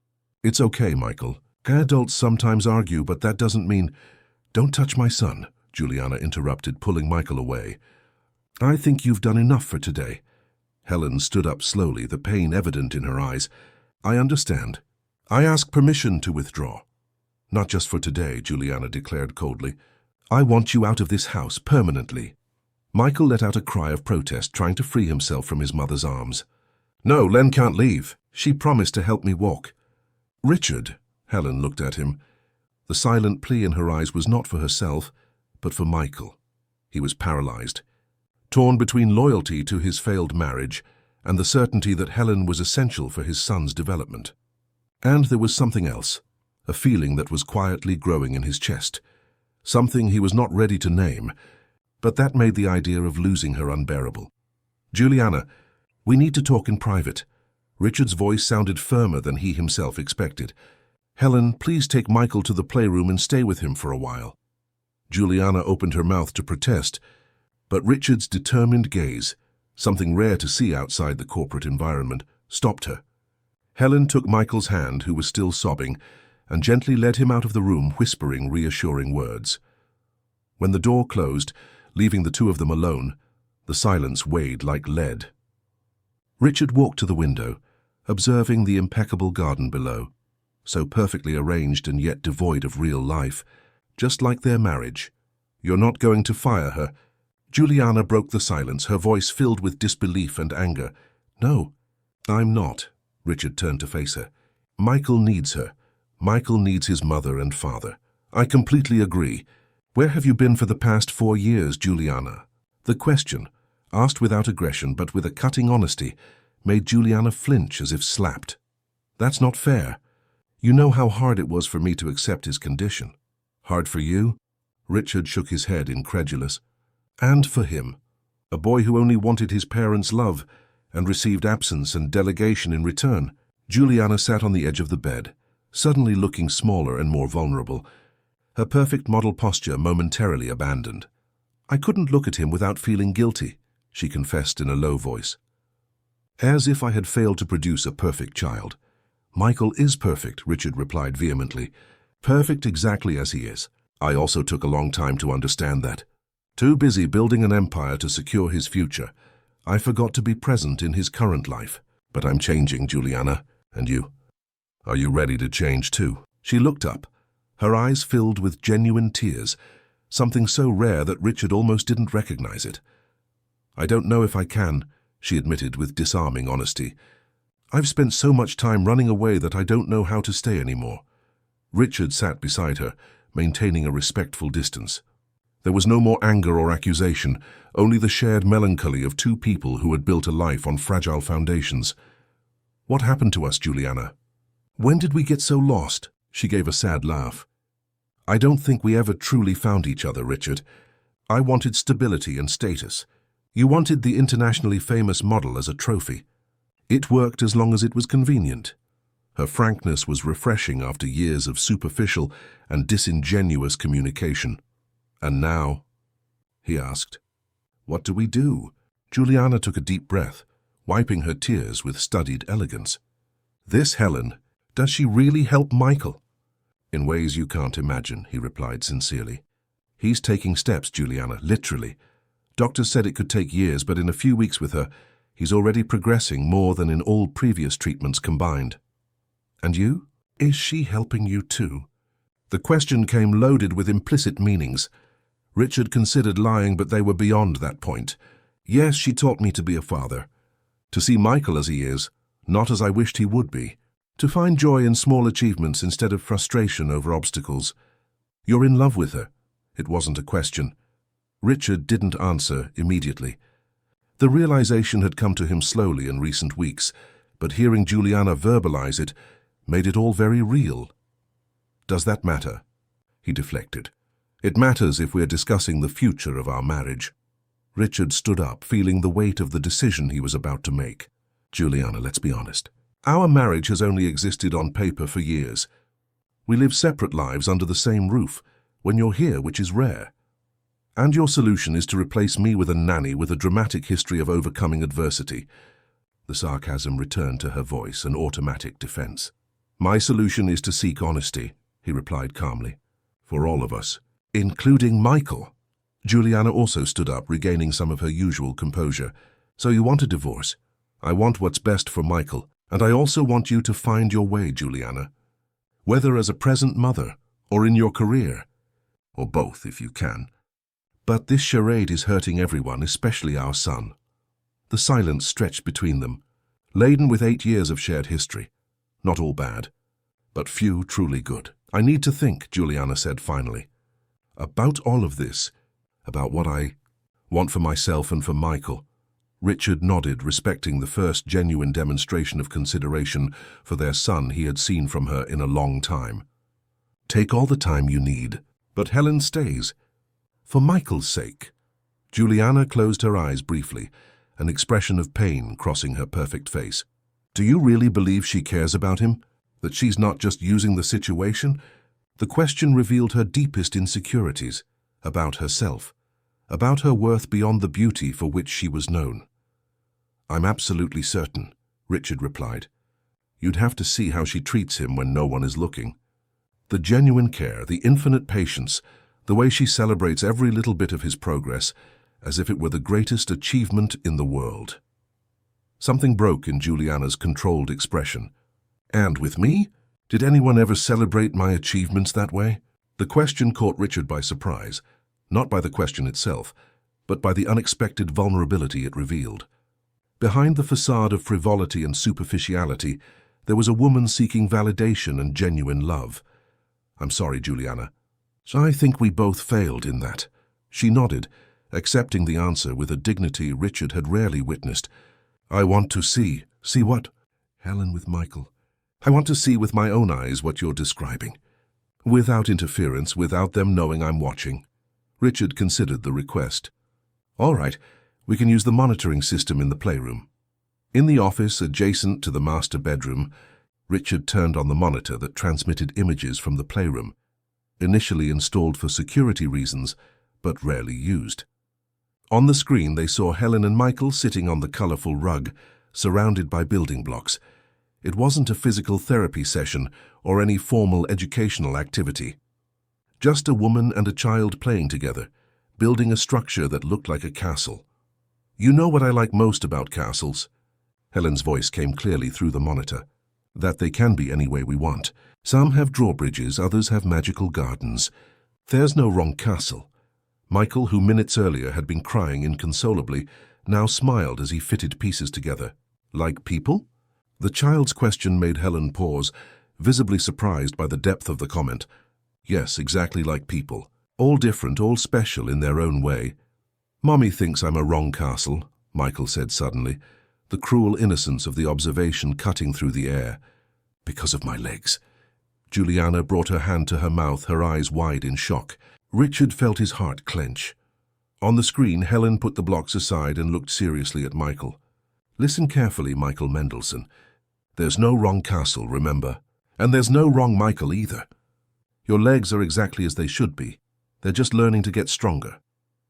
[SPEAKER 1] "It's okay, Michael. Adults sometimes argue, but that doesn't mean—" "Don't touch my son," Juliana interrupted, pulling Michael away. "I think you've done enough for today." Helen stood up slowly, the pain evident in her eyes. "I understand. I ask permission to withdraw." "Not just for today," Juliana declared coldly. I want you out of this house permanently." Michael let out a cry of protest, trying to free himself from his mother's arms. "No, Len can't leave. She promised to help me walk." "Richard," Helen looked at him. The silent plea in her eyes was not for herself, but for Michael. He was paralyzed, torn between loyalty to his failed marriage and the certainty that Helen was essential for his son's development. And there was something else, a feeling that was quietly growing in his chest, something he was not ready to name, but that made the idea of losing her unbearable. "Juliana, we need to talk in private." Richard's voice sounded firmer than he himself expected. "Helen, please take Michael to the playroom and stay with him for a while." Juliana opened her mouth to protest, but Richard's determined gaze, something rare to see outside the corporate environment, stopped her. Helen took Michael's hand, who was still sobbing, and gently led him out of the room, whispering reassuring words. When the door closed, leaving the two of them alone, the silence weighed like lead. Richard walked to the window, observing the impeccable garden below, so perfectly arranged and yet devoid of real life, just like their marriage. "You're not going to fire her?" Juliana broke the silence, her voice filled with disbelief and anger. "No, I'm not." Richard turned to face her. "Michael needs her. Michael needs his mother and father. I completely agree. Where have you been for the past 4 years, Juliana?" The question, asked without aggression but with a cutting honesty, made Juliana flinch as if slapped. "That's not fair. You know how hard it was for me to accept his condition." "Hard for you?" Richard shook his head, incredulous. "And for him. A boy who only wanted his parents' love and received absence and delegation in return." Juliana sat on the edge of the bed, suddenly looking smaller and more vulnerable, her perfect model posture momentarily abandoned. "I couldn't look at him without feeling guilty," she confessed in a low voice. "As if I had failed to produce a perfect child." "Michael is perfect," Richard replied vehemently. "Perfect exactly as he is. I also took a long time to understand that. Too busy building an empire to secure his future, I forgot to be present in his current life. But I'm changing, Juliana. And you? Are you ready to change too?" She looked up, her eyes filled with genuine tears, something so rare that Richard almost didn't recognize it. "I don't know if I can," she admitted with disarming honesty. "I've spent so much time running away that I don't know how to stay anymore." Richard sat beside her, maintaining a respectful distance. There was no more anger or accusation, only the shared melancholy of two people who had built a life on fragile foundations. "What happened to us, Juliana? When did we get so lost?" She gave a sad laugh. "I don't think we ever truly found each other, Richard. I wanted stability and status. You wanted the internationally famous model as a trophy. It worked as long as it was convenient." Her frankness was refreshing after years of superficial and disingenuous communication. "And now?" he asked. "What do we do?" Juliana took a deep breath, wiping her tears with studied elegance. "This Helen, does she really help Michael?" "In ways you can't imagine," he replied sincerely. "He's taking steps, Juliana, literally. Doctors said it could take years, but in a few weeks with her, he's already progressing more than in all previous treatments combined." "And you? Is she helping you too?" The question came loaded with implicit meanings. Richard considered lying, but they were beyond that point. "Yes, she taught me to be a father. To see Michael as he is, not as I wished he would be. To find joy in small achievements instead of frustration over obstacles. You're in love with her." It wasn't a question. Richard didn't answer immediately. The realization had come to him slowly in recent weeks, but hearing Juliana verbalize it made it all very real. "Does that matter?" He deflected. "It matters if we're discussing the future of our marriage." Richard stood up, feeling the weight of the decision he was about to make. "Juliana, let's be honest. Our marriage has only existed on paper for years. We live separate lives under the same roof, when you're here, which is rare. And your solution is to replace me with a nanny with a dramatic history of overcoming adversity." The sarcasm returned to her voice, an automatic defense. "My solution is to seek honesty," he replied calmly. "For all of us, including Michael." Juliana also stood up, regaining some of her usual composure. "So you want a divorce? I want what's best for Michael, and I also want you to find your way, Juliana. Whether as a present mother or in your career. Or both, if you can. But this charade is hurting everyone, especially our son. The silence stretched between them, laden with 8 years of shared history. Not all bad, but few truly good. I need to think, Juliana said finally. About all of this, about what I want for myself and for Michael. Richard nodded, respecting the first genuine demonstration of consideration for their son he had seen from her in a long time. Take all the time you need, but Helen stays. For Michael's sake. Juliana closed her eyes briefly, an expression of pain crossing her perfect face. Do you really believe she cares about him? That she's not just using the situation? The question revealed her deepest insecurities, about herself, about her worth beyond the beauty for which she was known. I'm absolutely certain, Richard replied. You'd have to see how she treats him when no one is looking. The genuine care, the infinite patience, the way she celebrates every little bit of his progress, as if it were the greatest achievement in the world. Something broke in Juliana's controlled expression. And with me? Did anyone ever celebrate my achievements that way? The question caught Richard by surprise, not by the question itself, but by the unexpected vulnerability it revealed. Behind the facade of frivolity and superficiality, there was a woman seeking validation and genuine love. I'm sorry, Juliana. I think we both failed in that. She nodded, accepting the answer with a dignity Richard had rarely witnessed. I want to see. See what? Helen with Michael. I want to see with my own eyes what you're describing. Without interference, without them knowing I'm watching. Richard considered the request. All right, we can use the monitoring system in the playroom. In the office adjacent to the master bedroom, Richard turned on the monitor that transmitted images from the playroom, initially installed for security reasons, but rarely used. On the screen they saw Helen and Michael sitting on the colorful rug, surrounded by building blocks. It wasn't a physical therapy session or any formal educational activity. Just a woman and a child playing together, building a structure that looked like a castle. You know what I like most about castles? Helen's voice came clearly through the monitor. That they can be any way we want. Some have drawbridges, others have magical gardens. There's no wrong castle. Michael, who minutes earlier had been crying inconsolably, now smiled as he fitted pieces together. Like people? The child's question made Helen pause, visibly surprised by the depth of the comment. Yes, exactly like people. All different, all special in their own way. Mommy thinks I'm a wrong castle, Michael said suddenly, the cruel innocence of the observation cutting through the air. Because of my legs. Juliana brought her hand to her mouth, her eyes wide in shock. Richard felt his heart clench. On the screen, Helen put the blocks aside and looked seriously at Michael. Listen carefully, Michael Mendelsohn. There's no wrong castle, remember? And there's no wrong Michael either. Your legs are exactly as they should be. They're just learning to get stronger.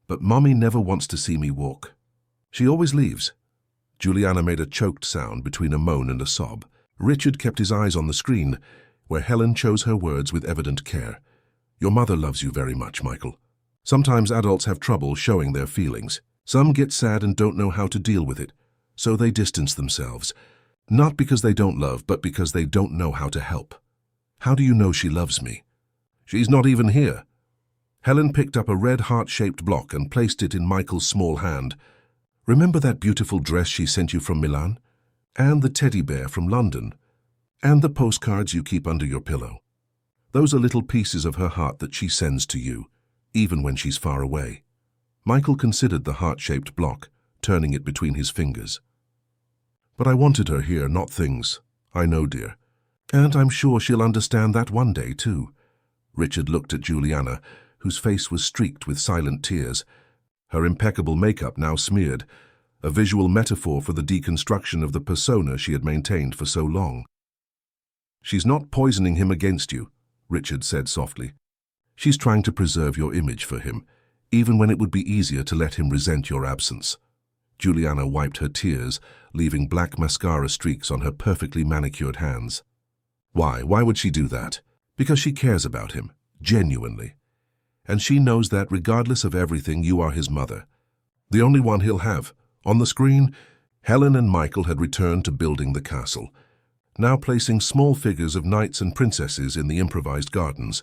[SPEAKER 1] But Mommy never wants to see me walk. She always leaves. Juliana made a choked sound between a moan and a sob. Richard kept his eyes on the screen, where Helen chose her words with evident care. Your mother loves you very much, Michael. Sometimes adults have trouble showing their feelings. Some get sad and don't know how to deal with it, so they distance themselves. Not because they don't love, but because they don't know how to help. How do you know she loves me? She's not even here. Helen picked up a red heart-shaped block and placed it in Michael's small hand. Remember that beautiful dress she sent you from Milan? And the teddy bear from London? And the postcards you keep under your pillow? Those are little pieces of her heart that she sends to you, even when she's far away. Michael considered the heart-shaped block, turning it between his fingers. But I wanted her here, not things. I know, dear. And I'm sure she'll understand that one day, too. Richard looked at Juliana, whose face was streaked with silent tears. Her impeccable makeup now smeared, a visual metaphor for the deconstruction of the persona she had maintained for so long. She's not poisoning him against you, Richard said softly. She's trying to preserve your image for him, even when it would be easier to let him resent your absence. Juliana wiped her tears, leaving black mascara streaks on her perfectly manicured hands. Why? Why would she do that? Because she cares about him, genuinely. And she knows that regardless of everything, you are his mother. The only one he'll have. On the screen, Helen and Michael had returned to building the castle, now placing small figures of knights and princesses in the improvised gardens.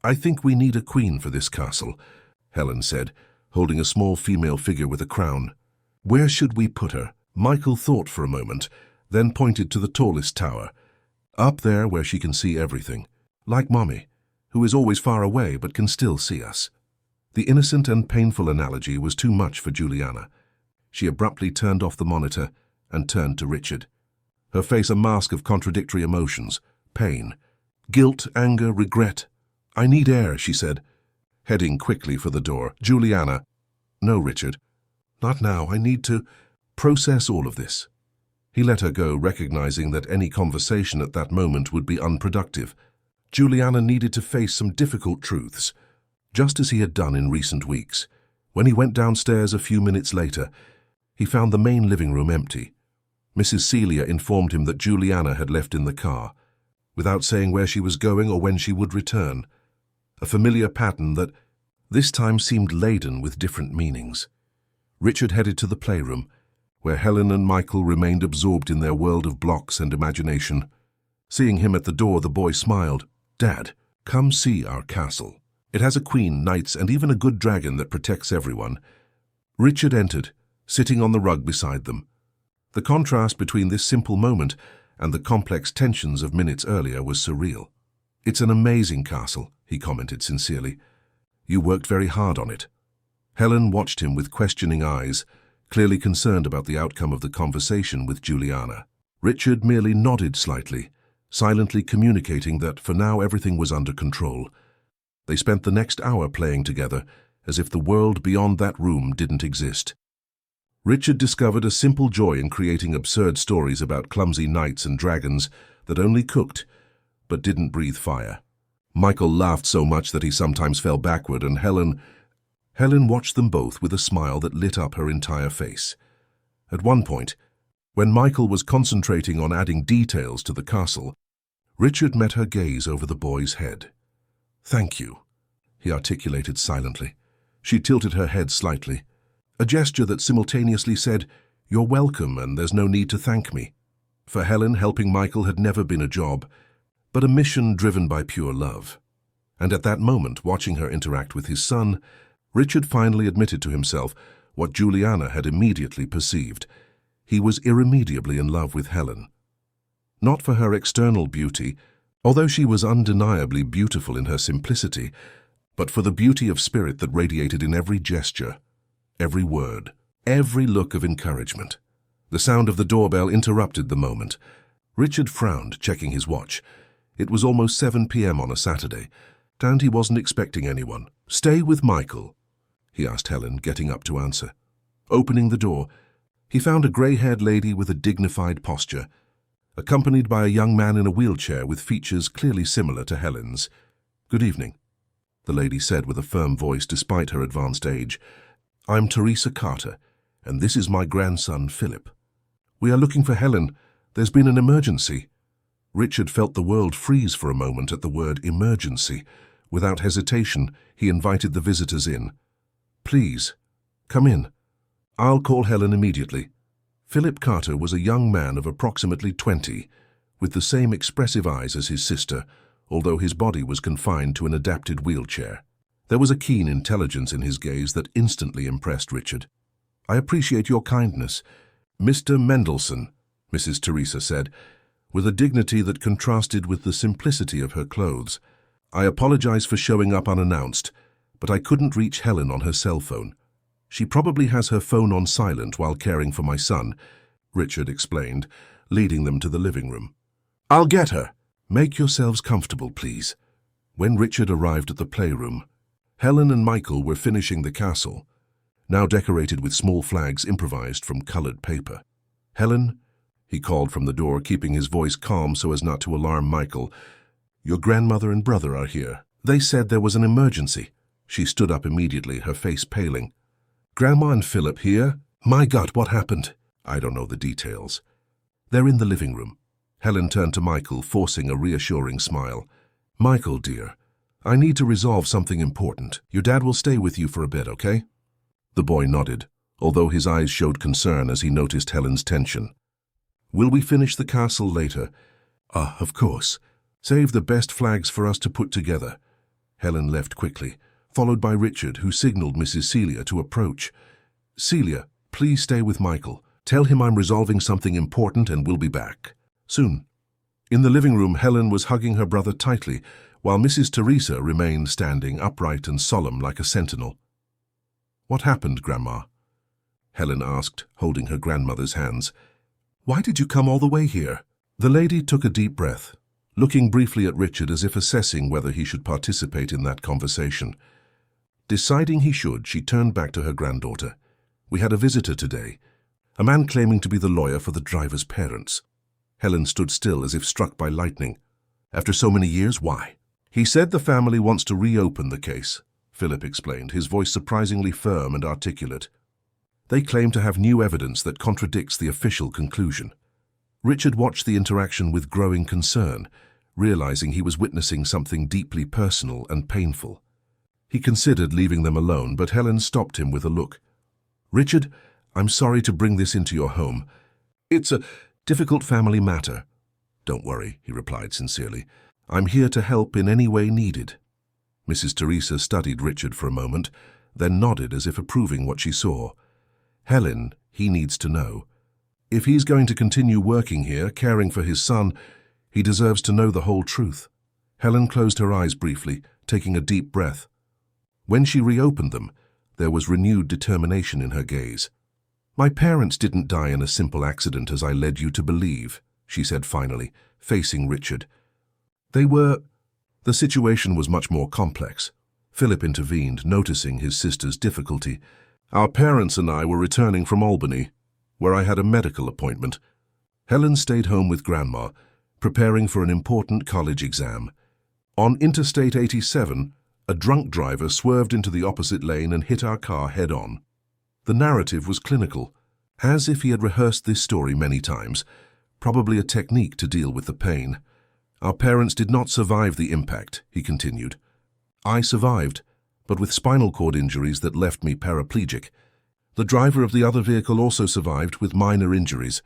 [SPEAKER 1] I think we need a queen for this castle, Helen said, holding a small female figure with a crown. Where should we put her? Michael thought for a moment, then pointed to the tallest tower. Up there where she can see everything. Like Mommy, who is always far away but can still see us. The innocent and painful analogy was too much for Juliana. She abruptly turned off the monitor and turned to Richard. Her face a mask of contradictory emotions, pain, guilt, anger, regret. I need air, she said, heading quickly for the door. Juliana. No, Richard. Not now. I need to process all of this. He let her go, recognizing that any conversation at that moment would be unproductive. Juliana needed to face some difficult truths, just as he had done in recent weeks. When he went downstairs a few minutes later, he found the main living room empty. Mrs. Celia informed him that Juliana had left in the car, without saying where she was going or when she would return. A familiar pattern that this time seemed laden with different meanings. Richard headed to the playroom, where Helen and Michael remained absorbed in their world of blocks and imagination. Seeing him at the door, the boy smiled. Dad, come see our castle. It has a queen, knights, and even a good dragon that protects everyone. Richard entered, sitting on the rug beside them. The contrast between this simple moment and the complex tensions of minutes earlier was surreal. It's an amazing castle, he commented sincerely. You worked very hard on it. Helen watched him with questioning eyes, clearly concerned about the outcome of the conversation with Juliana. Richard merely nodded slightly, silently communicating that for now everything was under control. They spent the next hour playing together, as if the world beyond that room didn't exist. Richard discovered a simple joy in creating absurd stories about clumsy knights and dragons that only cooked, but didn't breathe fire. Michael laughed so much that he sometimes fell backward, and Helen watched them both with a smile that lit up her entire face. At one point, when Michael was concentrating on adding details to the castle, Richard met her gaze over the boy's head. Thank you, he articulated silently. She tilted her head slightly, a gesture that simultaneously said, You're welcome and there's no need to thank me. For Helen, helping Michael had never been a job, but a mission driven by pure love. And at that moment, watching her interact with his son, Richard finally admitted to himself what Juliana had immediately perceived. He was irremediably in love with Helen. Not for her external beauty, although she was undeniably beautiful in her simplicity, but for the beauty of spirit that radiated in every gesture, every word, every look of encouragement. The sound of the doorbell interrupted the moment. Richard frowned, checking his watch. It was almost 7 p.m. on a Saturday, and he wasn't expecting anyone. Stay with Michael, he asked Helen, getting up to answer. Opening the door, he found a grey-haired lady with a dignified posture, accompanied by a young man in a wheelchair with features clearly similar to Helen's. Good evening, the lady said with a firm voice despite her advanced age. I'm Teresa Carter, and this is my grandson, Philip. We are looking for Helen. There's been an emergency. Richard felt the world freeze for a moment at the word emergency. Without hesitation, he invited the visitors in. Please, come in. I'll call Helen immediately. Philip Carter was a young man of approximately 20, with the same expressive eyes as his sister, although his body was confined to an adapted wheelchair. There was a keen intelligence in his gaze that instantly impressed Richard. I appreciate your kindness, Mr. Mendelssohn, Mrs. Teresa said, with a dignity that contrasted with the simplicity of her clothes. I apologize for showing up unannounced, but I couldn't reach Helen on her cell phone. She probably has her phone on silent while caring for my son, Richard explained, leading them to the living room. I'll get her. Make yourselves comfortable, please. When Richard arrived at the playroom, Helen and Michael were finishing the castle, now decorated with small flags improvised from colored paper. Helen, he called from the door, keeping his voice calm so as not to alarm Michael. Your grandmother and brother are here. They said there was an emergency. She stood up immediately, her face paling. Grandma and Philip here? My God, what happened? I don't know the details. They're in the living room. Helen turned to Michael, forcing a reassuring smile. Michael, dear, I need to resolve something important. Your dad will stay with you for a bit, okay? The boy nodded, although his eyes showed concern as he noticed Helen's tension. Will we finish the castle later? Of course. Save the best flags for us to put together. Helen left quickly, followed by Richard, who signaled Mrs. Celia to approach. "Celia, please stay with Michael. Tell him I'm resolving something important and will be back soon." In the living room, Helen was hugging her brother tightly, while Mrs. Teresa remained standing upright and solemn like a sentinel. "What happened, Grandma?" Helen asked, holding her grandmother's hands. "Why did you come all the way here?" The lady took a deep breath, looking briefly at Richard as if assessing whether he should participate in that conversation. Deciding he should, she turned back to her granddaughter. "We had a visitor today, a man claiming to be the lawyer for the driver's parents." Helen stood still as if struck by lightning. "After so many years, why?" "He said the family wants to reopen the case," Philip explained, his voice surprisingly firm and articulate. "They claim to have new evidence that contradicts the official conclusion." Richard watched the interaction with growing concern, realizing he was witnessing something deeply personal and painful. He considered leaving them alone, but Helen stopped him with a look. "Richard, I'm sorry to bring this into your home. It's a difficult family matter." "Don't worry," he replied sincerely. "I'm here to help in any way needed." Mrs. Teresa studied Richard for a moment, then nodded as if approving what she saw. "Helen, he needs to know. If he's going to continue working here, caring for his son, he deserves to know the whole truth." Helen closed her eyes briefly, taking a deep breath. When she reopened them, there was renewed determination in her gaze. "My parents didn't die in a simple accident as I led you to believe," she said finally, facing Richard. "They were—" The situation was much more complex. Philip intervened, noticing his sister's difficulty. "Our parents and I were returning from Albany, where I had a medical appointment. Helen stayed home with Grandma, preparing for an important college exam. On Interstate 87, a drunk driver swerved into the opposite lane and hit our car head-on. The narrative was clinical, as if he had rehearsed this story many times, probably a technique to deal with the pain. Our parents did not survive the impact," he continued. "I survived, but with spinal cord injuries that left me paraplegic. The driver of the other vehicle also survived with minor injuries."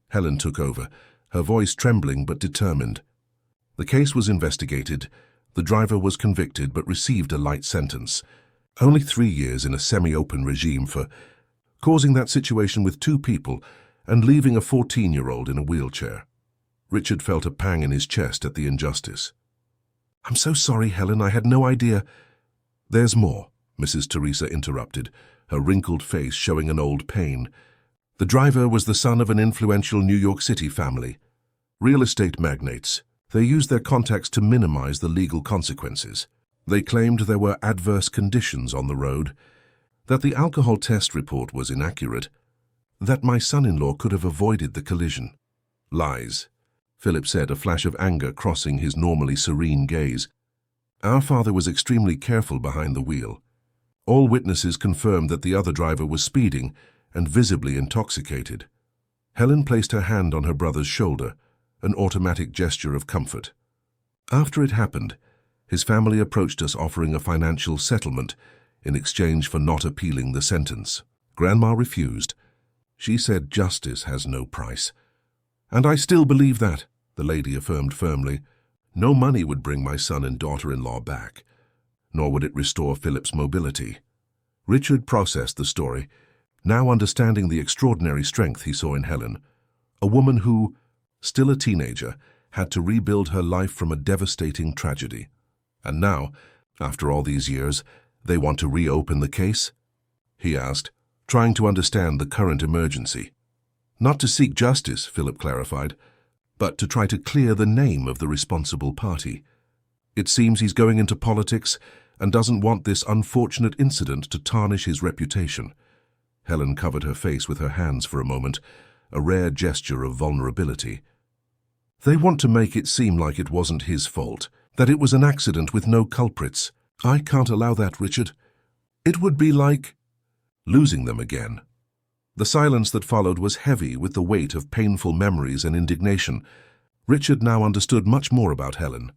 [SPEAKER 1] Helen took over, her voice trembling but determined. "The case was investigated. The driver was convicted but received a light sentence. Only 3 years in a semi-open regime for causing that situation with 2 people and leaving a 14-year-old in a wheelchair." Richard felt a pang in his chest at the injustice. "I'm so sorry, Helen. I had no idea." "There's more," Mrs. Teresa interrupted, her wrinkled face showing an old pain. "The driver was the son of an influential New York City family. Real estate magnates. They used their contacts to minimize the legal consequences. They claimed there were adverse conditions on the road, that the alcohol test report was inaccurate, that my son-in-law could have avoided the collision." "Lies," Philip said, a flash of anger crossing his normally serene gaze. "Our father was extremely careful behind the wheel. All witnesses confirmed that the other driver was speeding and visibly intoxicated." Helen placed her hand on her brother's shoulder, an automatic gesture of comfort. "After it happened, his family approached us offering a financial settlement in exchange for not appealing the sentence. Grandma refused. She said justice has no price. And I still believe that," the lady affirmed firmly. "No money would bring my son and daughter-in-law back, nor would it restore Philip's mobility." Richard processed the story, now understanding the extraordinary strength he saw in Helen, a woman who, still a teenager, had to rebuild her life from a devastating tragedy. "And now, after all these years, they want to reopen the case?" he asked, trying to understand the current emergency. "Not to seek justice," Philip clarified, "but to try to clear the name of the responsible party. It seems he's going into politics and doesn't want this unfortunate incident to tarnish his reputation." Helen covered her face with her hands for a moment, a rare gesture of vulnerability. "They want to make it seem like it wasn't his fault, that it was an accident with no culprits. I can't allow that, Richard. It would be like losing them again." The silence that followed was heavy with the weight of painful memories and indignation. Richard now understood much more about Helen,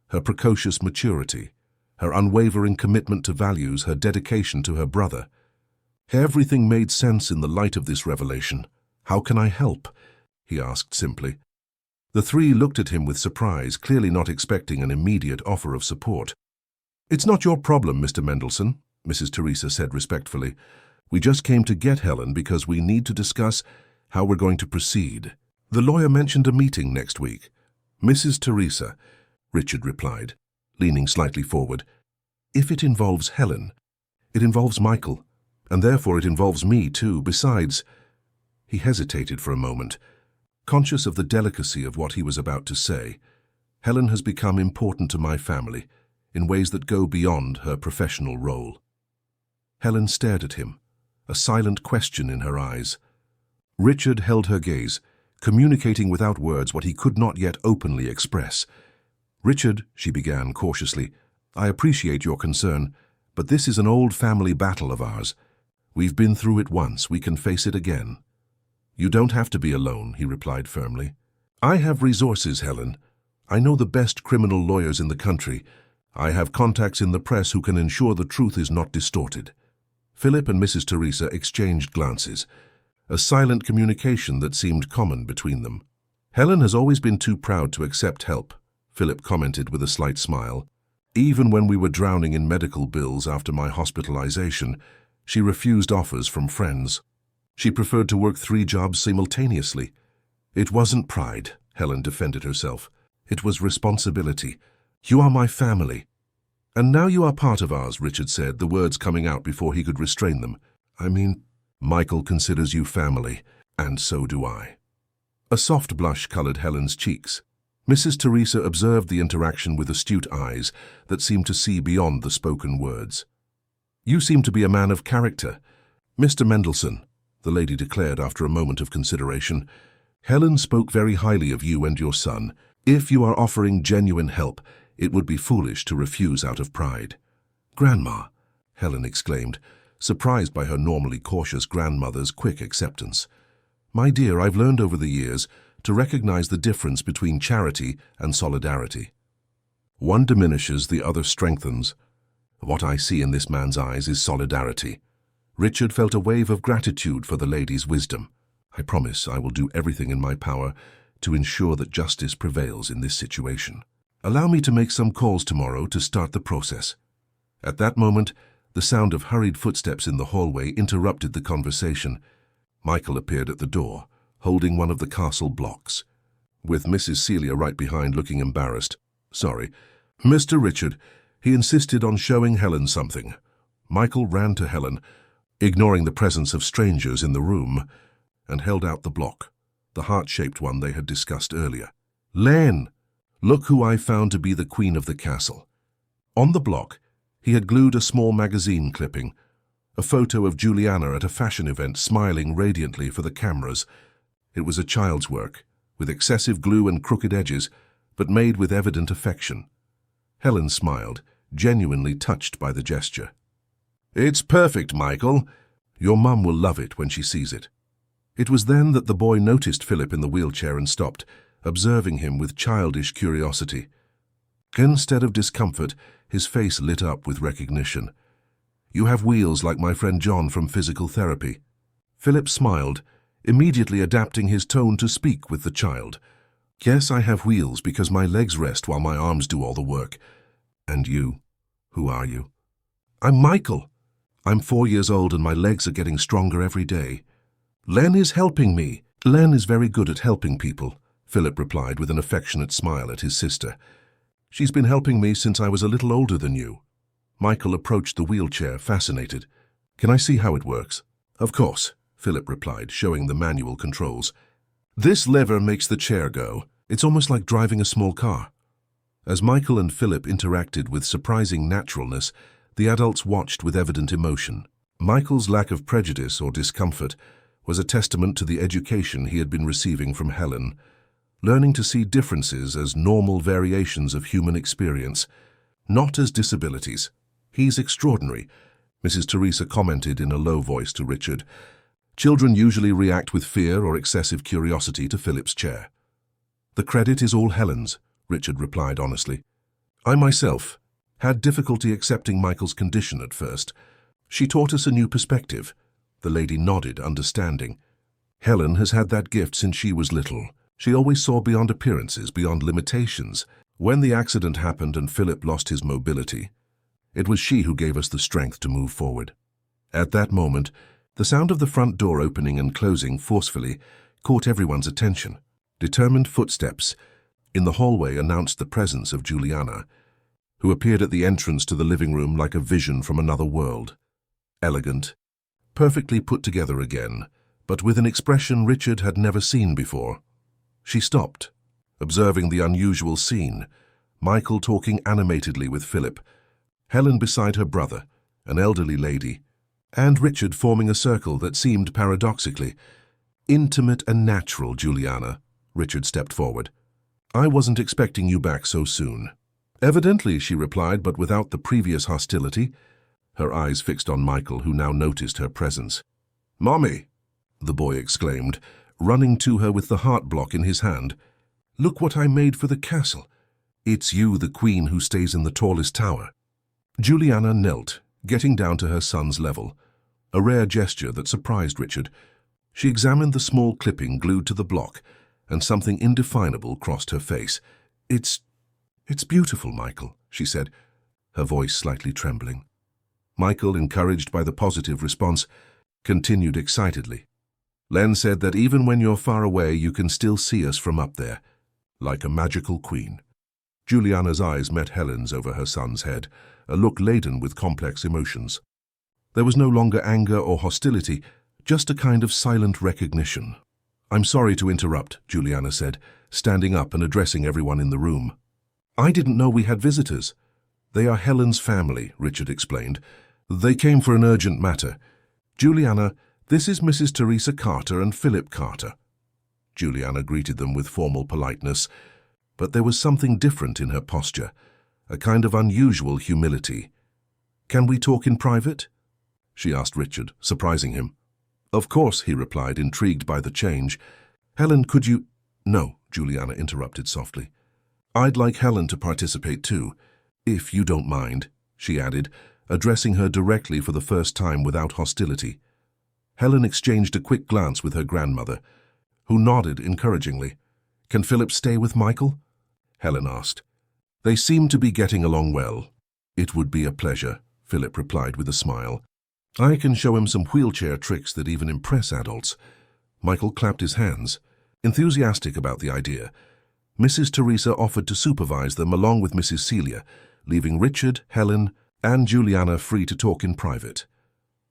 [SPEAKER 1] her precocious maturity, her unwavering commitment to values, her dedication to her brother. Everything made sense in the light of this revelation. "How can I help?" he asked simply. The 3 looked at him with surprise, clearly not expecting an immediate offer of support. "It's not your problem, Mr. Mendelssohn," Mrs. Teresa said respectfully. "We just came to get Helen because we need to discuss how we're going to proceed. The lawyer mentioned a meeting next week." "Mrs. Teresa," Richard replied, leaning slightly forward, "if it involves Helen, it involves Michael, and therefore it involves me too. Besides—" He hesitated for a moment, conscious of the delicacy of what he was about to say. "Helen has become important to my family in ways that go beyond her professional role." Helen stared at him, a silent question in her eyes. Richard held her gaze, communicating without words what he could not yet openly express. "Richard," she began cautiously, "I appreciate your concern, but this is an old family battle of ours. We've been through it once, we can face it again." "You don't have to be alone," he replied firmly. "I have resources, Helen. I know the best criminal lawyers in the country. I have contacts in the press who can ensure the truth is not distorted." Philip and Mrs. Teresa exchanged glances, a silent communication that seemed common between them. "Helen has always been too proud to accept help," Philip commented with a slight smile. "Even when we were drowning in medical bills after my hospitalization, she refused offers from friends. She preferred to work 3 jobs simultaneously." "It wasn't pride," Helen defended herself. "It was responsibility. You are my family." "And now you are part of ours," Richard said, the words coming out before he could restrain them. "I mean, Michael considers you family, and so do I." A soft blush colored Helen's cheeks. Mrs. Teresa observed the interaction with astute eyes that seemed to see beyond the spoken words. "You seem to be a man of character, Mr. Mendelssohn," the lady declared after a moment of consideration. "Helen spoke very highly of you and your son. If you are offering genuine help, it would be foolish to refuse out of pride." "Grandma," Helen exclaimed, surprised by her normally cautious grandmother's quick acceptance. "My dear, I've learned over the years to recognize the difference between charity and solidarity. One diminishes, the other strengthens. What I see in this man's eyes is solidarity." Richard felt a wave of gratitude for the lady's wisdom. "I promise I will do everything in my power to ensure that justice prevails in this situation. Allow me to make some calls tomorrow to start the process." At that moment, the sound of hurried footsteps in the hallway interrupted the conversation. Michael appeared at the door, holding one of the castle blocks, with Mrs. Celia right behind looking embarrassed. "Sorry, Mr. Richard, he insisted on showing Helen something." Michael ran to Helen, ignoring the presence of strangers in the room, and held out the block, the heart-shaped one they had discussed earlier. "Len, look who I found to be the queen of the castle." On the block, he had glued a small magazine clipping, a photo of Juliana at a fashion event smiling radiantly for the cameras. It was a child's work, with excessive glue and crooked edges, but made with evident affection. Helen smiled, genuinely touched by the gesture. "It's perfect, Michael. Your mum will love it when she sees it." It was then that the boy noticed Philip in the wheelchair and stopped, observing him with childish curiosity. Instead of discomfort, his face lit up with recognition. "You have wheels like my friend John from physical therapy." Philip smiled, immediately adapting his tone to speak with the child. "Yes, I have wheels because my legs rest while my arms do all the work." "And you? Who are you?" "I'm Michael. I'm 4 years old and my legs are getting stronger every day." "Len is helping me." "Len is very good at helping people," Philip replied with an affectionate smile at his sister. "She's been helping me since I was a little older than you." Michael approached the wheelchair, fascinated. "Can I see how it works?" "Of course," Philip replied, showing the manual controls. "This lever makes the chair go. It's almost like driving a small car." As Michael and Philip interacted with surprising naturalness, the adults watched with evident emotion. Michael's lack of prejudice or discomfort was a testament to the education he had been receiving from Helen, learning to see differences as normal variations of human experience, not as disabilities. "He's extraordinary," Mrs. Teresa commented in a low voice to Richard. "Children usually react with fear or excessive curiosity to Philip's chair." "The credit is all Helen's," Richard replied honestly. "I myself had difficulty accepting Michael's condition at first. She taught us a new perspective." The lady nodded, understanding. "Helen has had that gift since she was little. She always saw beyond appearances, beyond limitations. When the accident happened and Philip lost his mobility, It was she who gave us the strength to move forward. At that moment, the sound of the front door opening and closing forcefully caught everyone's attention. Determined footsteps in the hallway announced the presence of Juliana, who appeared at the entrance to the living room like a vision from another world. Elegant, perfectly put together again, but with an expression Richard had never seen before. She stopped, observing the unusual scene, Michael talking animatedly with Philip, Helen beside her brother, an elderly lady, and Richard forming a circle that seemed paradoxically intimate and natural. Juliana, Richard stepped forward. I wasn't expecting you back so soon. Evidently, she replied, but without the previous hostility, her eyes fixed on Michael, who now noticed her presence. Mommy, the boy exclaimed, running to her with the heart block in his hand. Look what I made for the castle. It's you, the queen, who stays in the tallest tower. Juliana knelt, getting down to her son's level, a rare gesture that surprised Richard. She examined the small clipping glued to the block, and something indefinable crossed her face. It's beautiful, Michael, she said, her voice slightly trembling. Michael, encouraged by the positive response, continued excitedly. Len said that even when you're far away, you can still see us from up there, like a magical queen. Juliana's eyes met Helen's over her son's head, a look laden with complex emotions. There was no longer anger or hostility, just a kind of silent recognition. I'm sorry to interrupt, Juliana said, standing up and addressing everyone in the room. I didn't know we had visitors. They are Helen's family, Richard explained. They came for an urgent matter. Juliana, this is Mrs. Teresa Carter and Philip Carter. Juliana greeted them with formal politeness, but there was something different in her posture, a kind of unusual humility. Can we talk in private? She asked Richard, surprising him. Of course, he replied, intrigued by the change. Helen, could you— No, Juliana interrupted softly. I'd like Helen to participate too, if you don't mind, she added, addressing her directly for the first time without hostility. Helen exchanged a quick glance with her grandmother, who nodded encouragingly. Can Philip stay with Michael? Helen asked. They seem to be getting along well. It would be a pleasure, Philip replied with a smile. I can show him some wheelchair tricks that even impress adults. Michael clapped his hands, enthusiastic about the idea. Mrs. Teresa offered to supervise them along with Mrs. Celia, leaving Richard, Helen, and Juliana free to talk in private.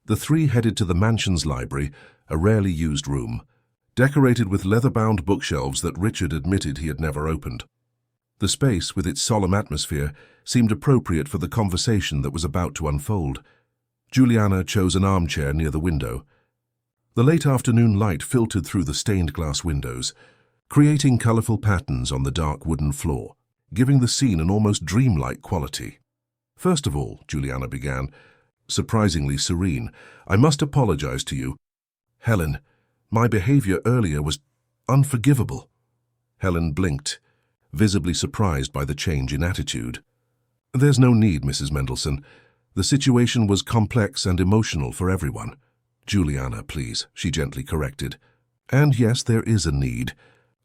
[SPEAKER 1] The three headed to the mansion's library, a rarely used room, decorated with leather-bound bookshelves that Richard admitted he had never opened. The space, with its solemn atmosphere, seemed appropriate for the conversation that was about to unfold. Juliana chose an armchair near the window. The late afternoon light filtered through the stained glass windows, creating colorful patterns on the dark wooden floor, giving the scene an almost dreamlike quality. First of all, Juliana began, surprisingly serene, I must apologize to you. Helen, my behavior earlier was unforgivable. Helen blinked, visibly surprised by the change in attitude. There's no need, Mrs. Mendelssohn. The situation was complex and emotional for everyone. Juliana, please, she gently corrected. And yes, there is a need.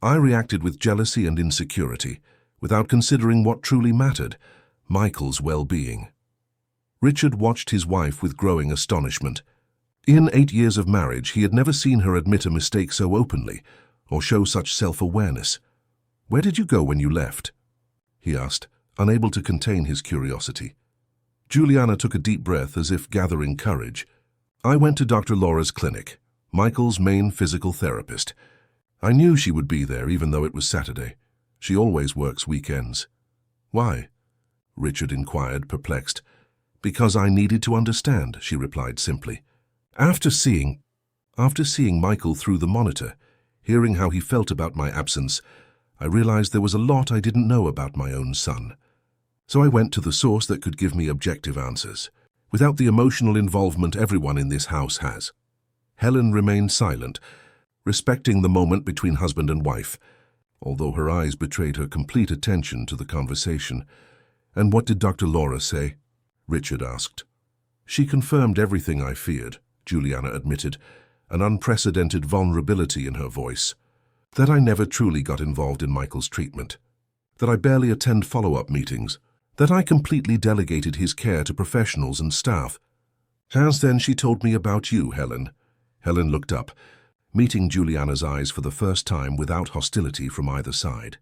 [SPEAKER 1] I reacted with jealousy and insecurity, without considering what truly mattered, Michael's well-being. Richard watched his wife with growing astonishment. In 8 years of marriage, he had never seen her admit a mistake so openly, or show such self-awareness. Where did you go when you left? He asked, unable to contain his curiosity. Juliana took a deep breath as if gathering courage. I went to Dr. Laura's clinic, Michael's main physical therapist. I knew she would be there even though it was Saturday. She always works weekends. Why? Richard inquired, perplexed. Because I needed to understand, she replied simply. After seeing Michael through the monitor, hearing how he felt about my absence, I realized there was a lot I didn't know about my own son. So I went to the source that could give me objective answers, without the emotional involvement everyone in this house has. Helen remained silent, respecting the moment between husband and wife, although her eyes betrayed her complete attention to the conversation. And what did Dr. Laura say? Richard asked. She confirmed everything I feared, Juliana admitted, an unprecedented vulnerability in her voice. That I never truly got involved in Michael's treatment. That I barely attend follow-up meetings. that I completely delegated his care to professionals and staff. As then she told me about you, Helen. Helen looked up, meeting Juliana's eyes for the first time without hostility from either side.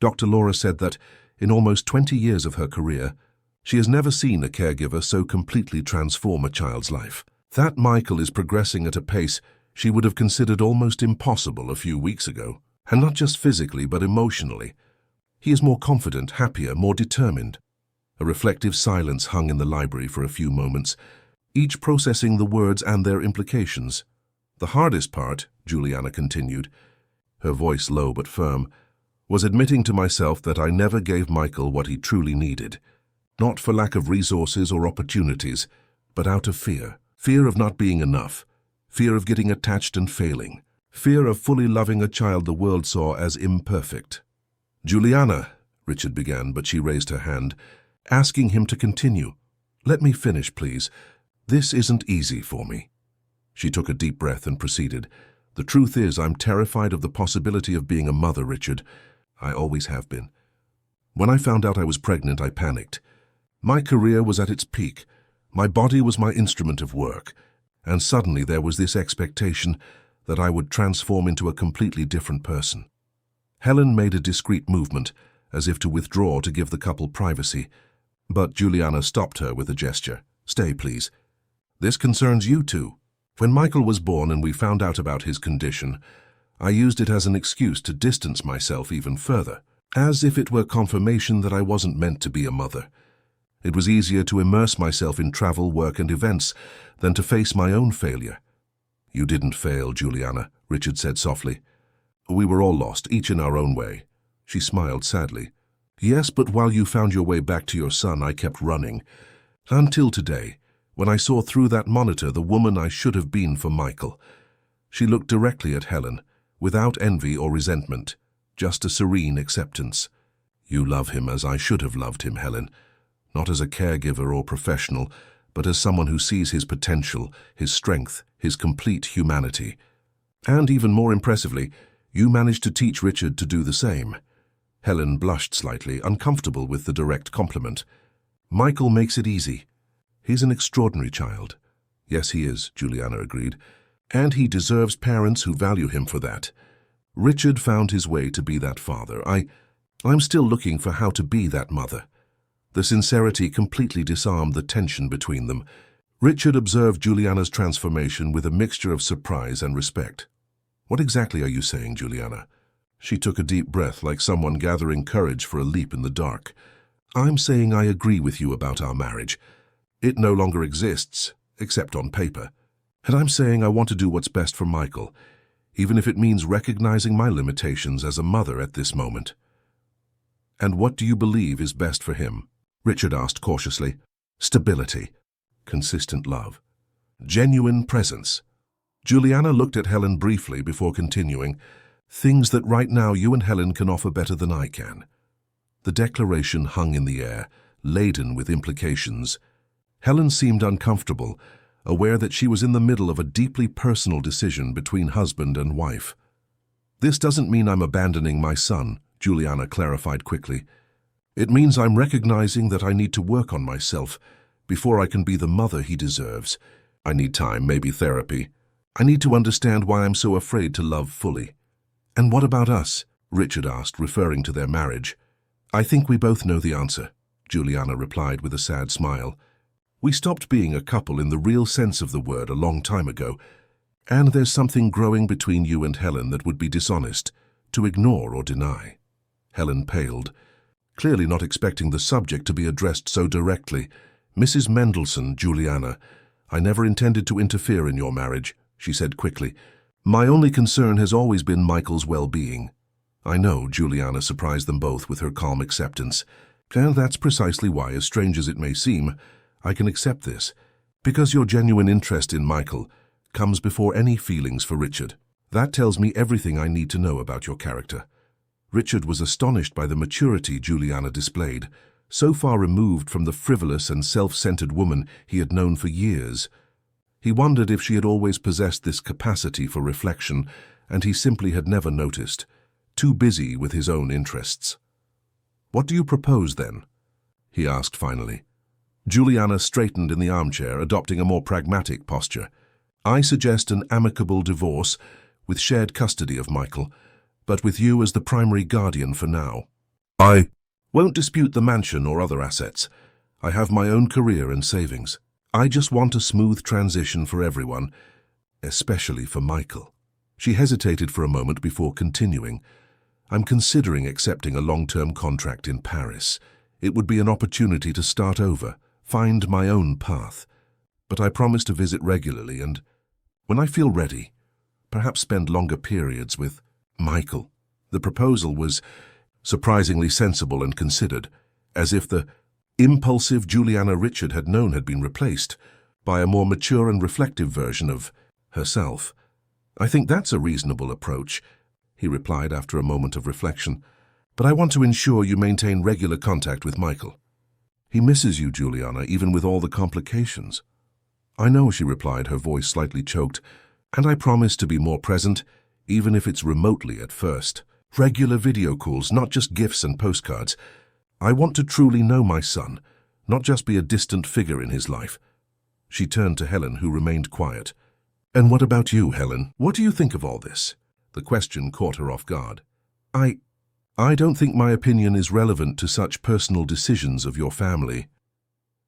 [SPEAKER 1] Dr. Laura said that, in almost 20 years of her career, she has never seen a caregiver so completely transform a child's life. That Michael is progressing at a pace she would have considered almost impossible a few weeks ago, and not just physically but emotionally. He is more confident, happier, more determined. A reflective silence hung in the library for a few moments, each processing the words and their implications. The hardest part, Juliana continued, her voice low but firm, was admitting to myself that I never gave Michael what he truly needed, not for lack of resources or opportunities, but out of fear. Fear of not being enough, fear of getting attached and failing, fear of fully loving a child the world saw as imperfect. Juliana, Richard began, but she raised her hand, asking him to continue. Let me finish, please. This isn't easy for me. She took a deep breath and proceeded. The truth is, I'm terrified of the possibility of being a mother, Richard. I always have been. When I found out I was pregnant, I panicked. My career was at its peak. My body was my instrument of work. And suddenly there was this expectation that I would transform into a completely different person. Helen made a discreet movement, as if to withdraw to give the couple privacy. But Juliana stopped her with a gesture. Stay, please. This concerns you too. When Michael was born and we found out about his condition, I used it as an excuse to distance myself even further, as if it were confirmation that I wasn't meant to be a mother. It was easier to immerse myself in travel, work, and events than to face my own failure. You didn't fail, Juliana, Richard said softly. We were all lost, each in our own way. She smiled sadly. Yes, but while you found your way back to your son, I kept running. Until today, when I saw through that monitor the woman I should have been for Michael. She looked directly at Helen, without envy or resentment, just a serene acceptance. You love him as I should have loved him, Helen. Not as a caregiver or professional, but as someone who sees his potential, his strength, his complete humanity. And even more impressively, you managed to teach Richard to do the same. Helen blushed slightly, uncomfortable with the direct compliment. Michael makes it easy. He's an extraordinary child. Yes, he is, Juliana agreed. And he deserves parents who value him for that. Richard found his way to be that father. I'm still looking for how to be that mother. The sincerity completely disarmed the tension between them. Richard observed Juliana's transformation with a mixture of surprise and respect. What exactly are you saying, Juliana? She took a deep breath like someone gathering courage for a leap in the dark. I'm saying I agree with you about our marriage. It no longer exists, except on paper. And I'm saying I want to do what's best for Michael, even if it means recognizing my limitations as a mother at this moment. And what do you believe is best for him? Richard asked cautiously. Stability, consistent love, genuine presence. Juliana looked at Helen briefly before continuing. Things that right now you and Helen can offer better than I can. The declaration hung in the air, laden with implications. Helen seemed uncomfortable, aware that she was in the middle of a deeply personal decision between husband and wife. This doesn't mean I'm abandoning my son, Juliana clarified quickly. It means I'm recognizing that I need to work on myself before I can be the mother he deserves. I need time, maybe therapy. I need to understand why I'm so afraid to love fully. And what about us? Richard asked, referring to their marriage. I think we both know the answer, Juliana replied with a sad smile. We stopped being a couple in the real sense of the word a long time ago, and there's something growing between you and Helen that would be dishonest to ignore or deny. Helen paled, clearly not expecting the subject to be addressed so directly. Mrs. Mendelssohn, Juliana, I never intended to interfere in your marriage, she said quickly. My only concern has always been Michael's well-being. I know, Juliana surprised them both with her calm acceptance. And that's precisely why, as strange as it may seem, I can accept this, because your genuine interest in Michael comes before any feelings for Richard. That tells me everything I need to know about your character. Richard was astonished by the maturity Juliana displayed, so far removed from the frivolous and self-centered woman he had known for years. He wondered if she had always possessed this capacity for reflection, and he simply had never noticed, too busy with his own interests. What do you propose, then? he asked finally. Juliana straightened in the armchair, adopting a more pragmatic posture. I suggest an amicable divorce with shared custody of Michael, but with you as the primary guardian for now. I won't dispute the mansion or other assets. I have my own career and savings. I just want a smooth transition for everyone, especially for Michael. She hesitated for a moment before continuing. I'm considering accepting a long-term contract in Paris. It would be an opportunity to start over, find my own path. But I promise to visit regularly and, when I feel ready, perhaps spend longer periods with Michael. The proposal was surprisingly sensible and considered, as if the impulsive Juliana Richard had known had been replaced by a more mature and reflective version of herself. I think that's a reasonable approach, he replied after a moment of reflection, but I want to ensure you maintain regular contact with Michael. He misses you, Juliana, even with all the complications. I know, she replied, her voice slightly choked, and I promise to be more present, even if it's remotely at first. Regular video calls, not just gifts and postcards. I want to truly know my son, not just be a distant figure in his life. She turned to Helen, who remained quiet. And what about you, Helen? What do you think of all this? The question caught her off guard. I don't think my opinion is relevant to such personal decisions of your family.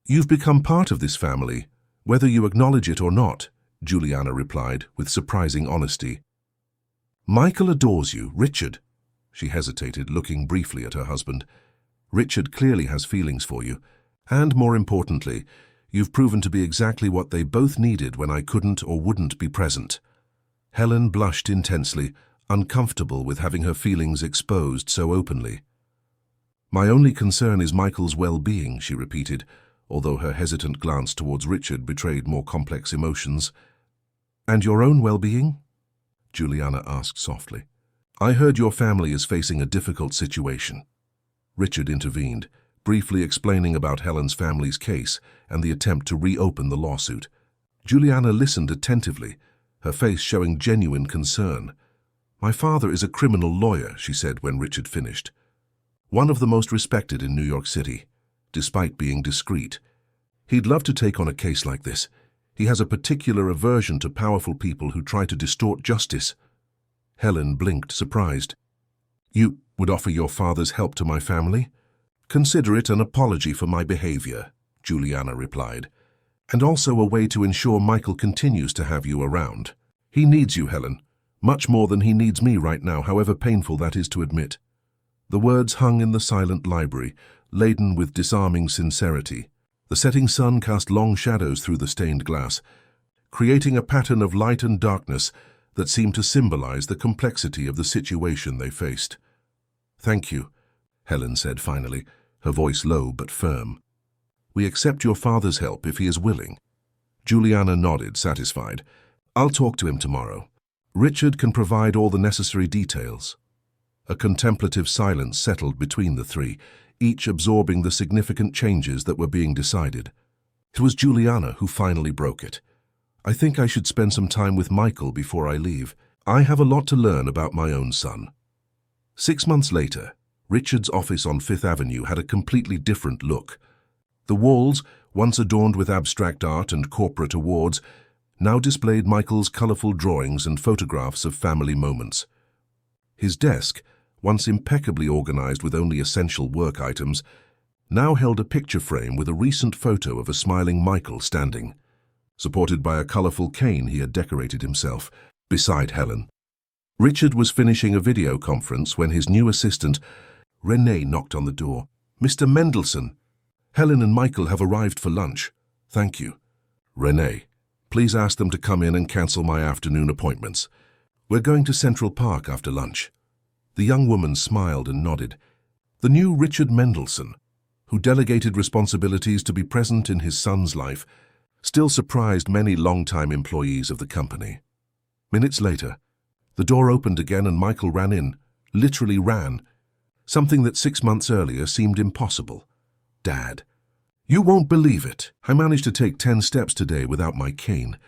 [SPEAKER 1] You've become part of this family, whether you acknowledge it or not, Juliana replied with surprising honesty. Michael adores you, Richard. She hesitated, looking briefly at her husband. Richard clearly has feelings for you, and more importantly, you've proven to be exactly what they both needed when I couldn't or wouldn't be present. Helen blushed intensely, uncomfortable with having her feelings exposed so openly. My only concern is Michael's well-being, she repeated, although her hesitant glance towards Richard betrayed more complex emotions. And your own well-being? Juliana asked softly. I heard your family is facing a difficult situation. Richard intervened, briefly explaining about Helen's family's case and the attempt to reopen the lawsuit. Juliana listened attentively, her face showing genuine concern. My father is a criminal lawyer, she said when Richard finished. One of the most respected in New York City, despite being discreet. He'd love to take on a case like this. He has a particular aversion to powerful people who try to distort justice. Helen blinked, surprised. You would offer your father's help to my family? Consider it an apology for my behavior, Juliana replied, and also a way to ensure Michael continues to have you around. He needs you, Helen. Much more than he needs me right now, however painful that is to admit. The words hung in the silent library, laden with disarming sincerity. The setting sun cast long shadows through the stained glass, creating a pattern of light and darkness that seemed to symbolize the complexity of the situation they faced. Thank you, Helen said finally, her voice low but firm. We accept your father's help if he is willing. Juliana nodded, satisfied. I'll talk to him tomorrow. Richard can provide all the necessary details. A contemplative silence settled between the three, each absorbing the significant changes that were being decided. It was Juliana who finally broke it. I think I should spend some time with Michael before I leave. I have a lot to learn about my own son. 6 months later, Richard's office on Fifth Avenue had a completely different look. The walls, once adorned with abstract art and corporate awards, now displayed Michael's colorful drawings and photographs of family moments. His desk, once impeccably organized with only essential work items, now held a picture frame with a recent photo of a smiling Michael standing, supported by a colorful cane he had decorated himself, beside Helen. Richard was finishing a video conference when his new assistant, Renee, knocked on the door. Mr. Mendelssohn, Helen and Michael have arrived for lunch. Thank you. Renee, please ask them to come in and cancel my afternoon appointments. We're going to Central Park after lunch. The young woman smiled and nodded. The new Richard Mendelssohn, who delegated responsibilities to be present in his son's life, still surprised many long-time employees of the company. Minutes later, the door opened again and Michael ran in, literally ran, something that 6 months earlier seemed impossible. Dad. You won't believe it. I managed to take 10 steps today without my cane.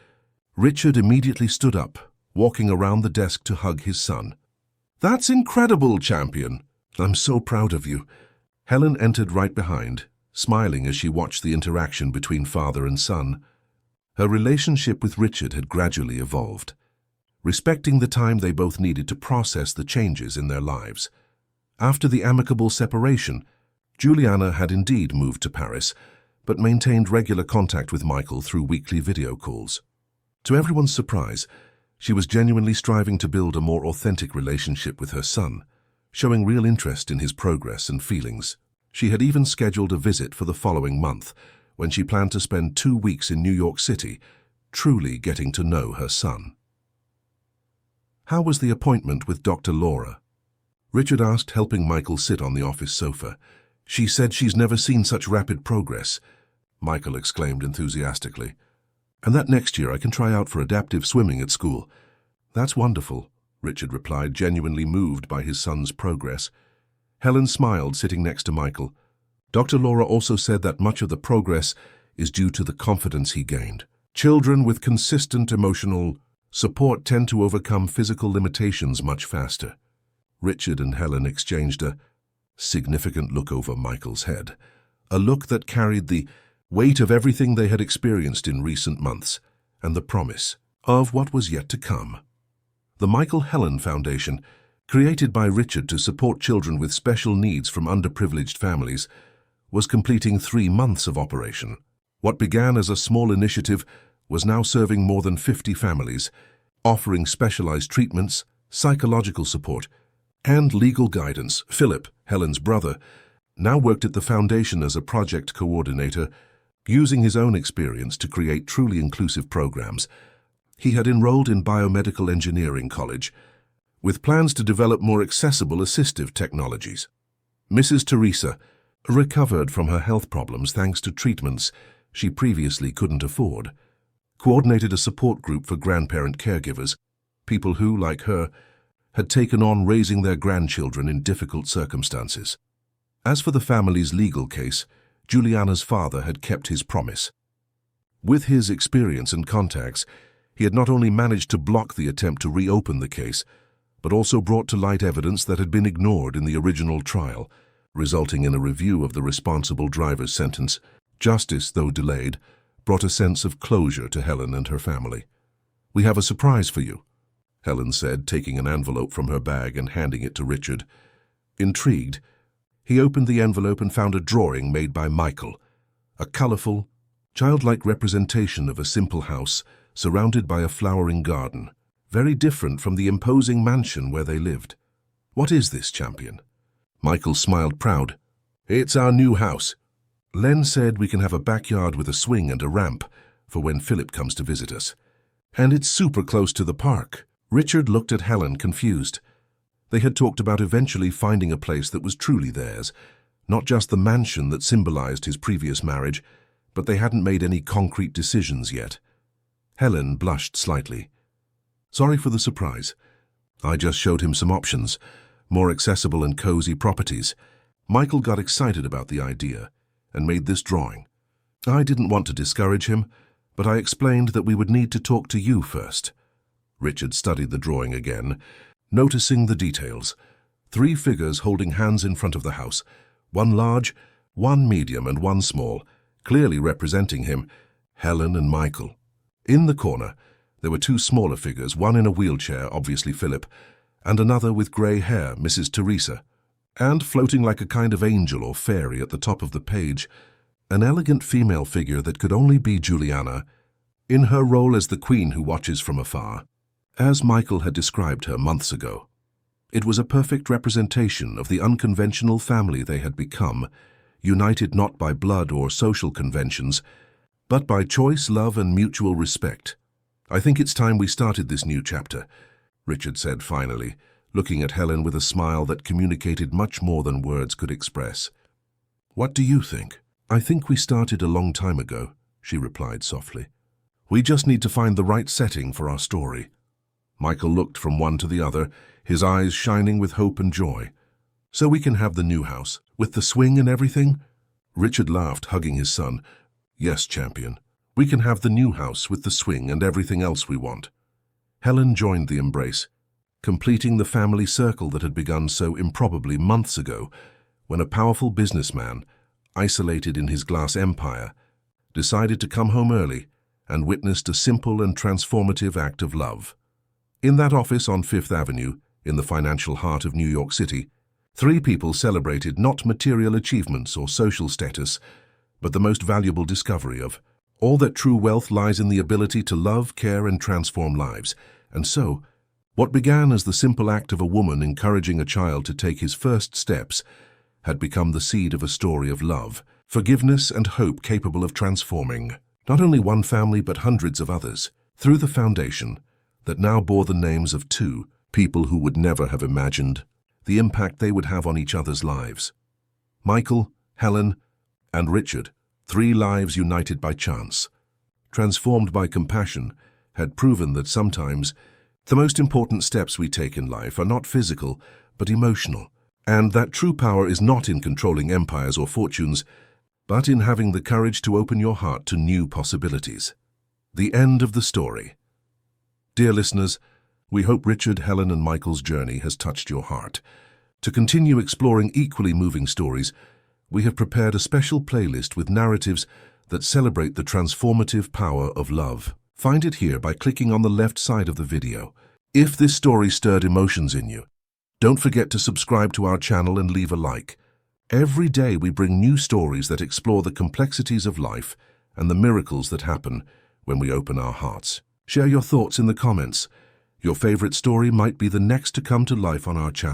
[SPEAKER 1] Richard immediately stood up, walking around the desk to hug his son. That's incredible, champion. I'm so proud of you. Helen entered right behind, smiling as she watched the interaction between father and son. Her relationship with Richard had gradually evolved, respecting the time they both needed to process the changes in their lives. After the amicable separation, Juliana had indeed moved to Paris, but maintained regular contact with Michael through weekly video calls. To everyone's surprise, she was genuinely striving to build a more authentic relationship with her son, showing real interest in his progress and feelings. She had even scheduled a visit for the following month, when she planned to spend 2 weeks in New York City, truly getting to know her son. How was the appointment with Dr. Laura? Richard asked, helping Michael sit on the office sofa. She said she's never seen such rapid progress, Michael exclaimed enthusiastically. And that next year I can try out for adaptive swimming at school. That's wonderful, Richard replied, genuinely moved by his son's progress. Helen smiled, sitting next to Michael. Dr. Laura also said that much of the progress is due to the confidence he gained. Children with consistent emotional support tend to overcome physical limitations much faster. Richard and Helen exchanged a significant look over Michael's head, a look that carried the weight of everything they had experienced in recent months and the promise of what was yet to come. The Michael Helen Foundation, created by Richard to support children with special needs from underprivileged families, was completing 3 months of operation. What began as a small initiative was now serving more than 50 families, offering specialized treatments, psychological support, and legal guidance. Philip, Helen's brother, now worked at the foundation as a project coordinator, using his own experience to create truly inclusive programs. He had enrolled in biomedical engineering college, with plans to develop more accessible assistive technologies. Mrs. Teresa recovered from her health problems thanks to treatments she previously couldn't afford, coordinated a support group for grandparent caregivers, people who, like her, had taken on raising their grandchildren in difficult circumstances. As for the family's legal case, Juliana's father had kept his promise. With his experience and contacts, he had not only managed to block the attempt to reopen the case, but also brought to light evidence that had been ignored in the original trial, resulting in a review of the responsible driver's sentence. Justice, though delayed, brought a sense of closure to Helen and her family. "We have a surprise for you," Helen said, taking an envelope from her bag and handing it to Richard. Intrigued, he opened the envelope and found a drawing made by Michael, a colorful, childlike representation of a simple house surrounded by a flowering garden, very different from the imposing mansion where they lived. "What is this, champion?" Michael smiled proud. "It's our new house. Len said we can have a backyard with a swing and a ramp for when Philip comes to visit us. And it's super close to the park." Richard looked at Helen, confused. They had talked about eventually finding a place that was truly theirs, not just the mansion that symbolized his previous marriage, but they hadn't made any concrete decisions yet. Helen blushed slightly. "Sorry for the surprise. I just showed him some options, more accessible and cozy properties." Michael got excited about the idea and made this drawing. "I didn't want to discourage him, but I explained that we would need to talk to you first." Richard studied the drawing again, noticing the details. 3 figures holding hands in front of the house, 1 large, 1 medium, and 1 small, clearly representing him, Helen and Michael. In the corner, there were 2 smaller figures, one in a wheelchair, obviously Philip, and another with grey hair, Mrs. Teresa. And floating like a kind of angel or fairy at the top of the page, an elegant female figure that could only be Juliana, in her role as the queen who watches from afar. As Michael had described her months ago, it was a perfect representation of the unconventional family they had become, united not by blood or social conventions, but by choice, love, and mutual respect. "I think it's time we started this new chapter," Richard said finally, looking at Helen with a smile that communicated much more than words could express. "What do you think?" "I think we started a long time ago," she replied softly. "We just need to find the right setting for our story." Michael looked from one to the other, his eyes shining with hope and joy. "So we can have the new house, with the swing and everything?" Richard laughed, hugging his son. "Yes, champion. We can have the new house with the swing and everything else we want." Helen joined the embrace, completing the family circle that had begun so improbably months ago, when a powerful businessman, isolated in his glass empire, decided to come home early and witnessed a simple and transformative act of love. In that office on Fifth Avenue, in the financial heart of New York City, three people celebrated not material achievements or social status, but the most valuable discovery of all that true wealth lies in the ability to love, care, and transform lives. And so, what began as the simple act of a woman encouraging a child to take his first steps had become the seed of a story of love, forgiveness, and hope capable of transforming not only one family but hundreds of others, through the foundation that now bore the names of two people who would never have imagined the impact they would have on each other's lives. Michael, Helen, and Richard, three lives united by chance, transformed by compassion, had proven that sometimes the most important steps we take in life are not physical but emotional, and that true power is not in controlling empires or fortunes, but in having the courage to open your heart to new possibilities. The end of the story. Dear listeners, we hope Richard, Helen, and Michael's journey has touched your heart. To continue exploring equally moving stories, we have prepared a special playlist with narratives that celebrate the transformative power of love. Find it here by clicking on the left side of the video. If this story stirred emotions in you, don't forget to subscribe to our channel and leave a like. Every day we bring new stories that explore the complexities of life and the miracles that happen when we open our hearts. Share your thoughts in the comments. Your favorite story might be the next to come to life on our channel.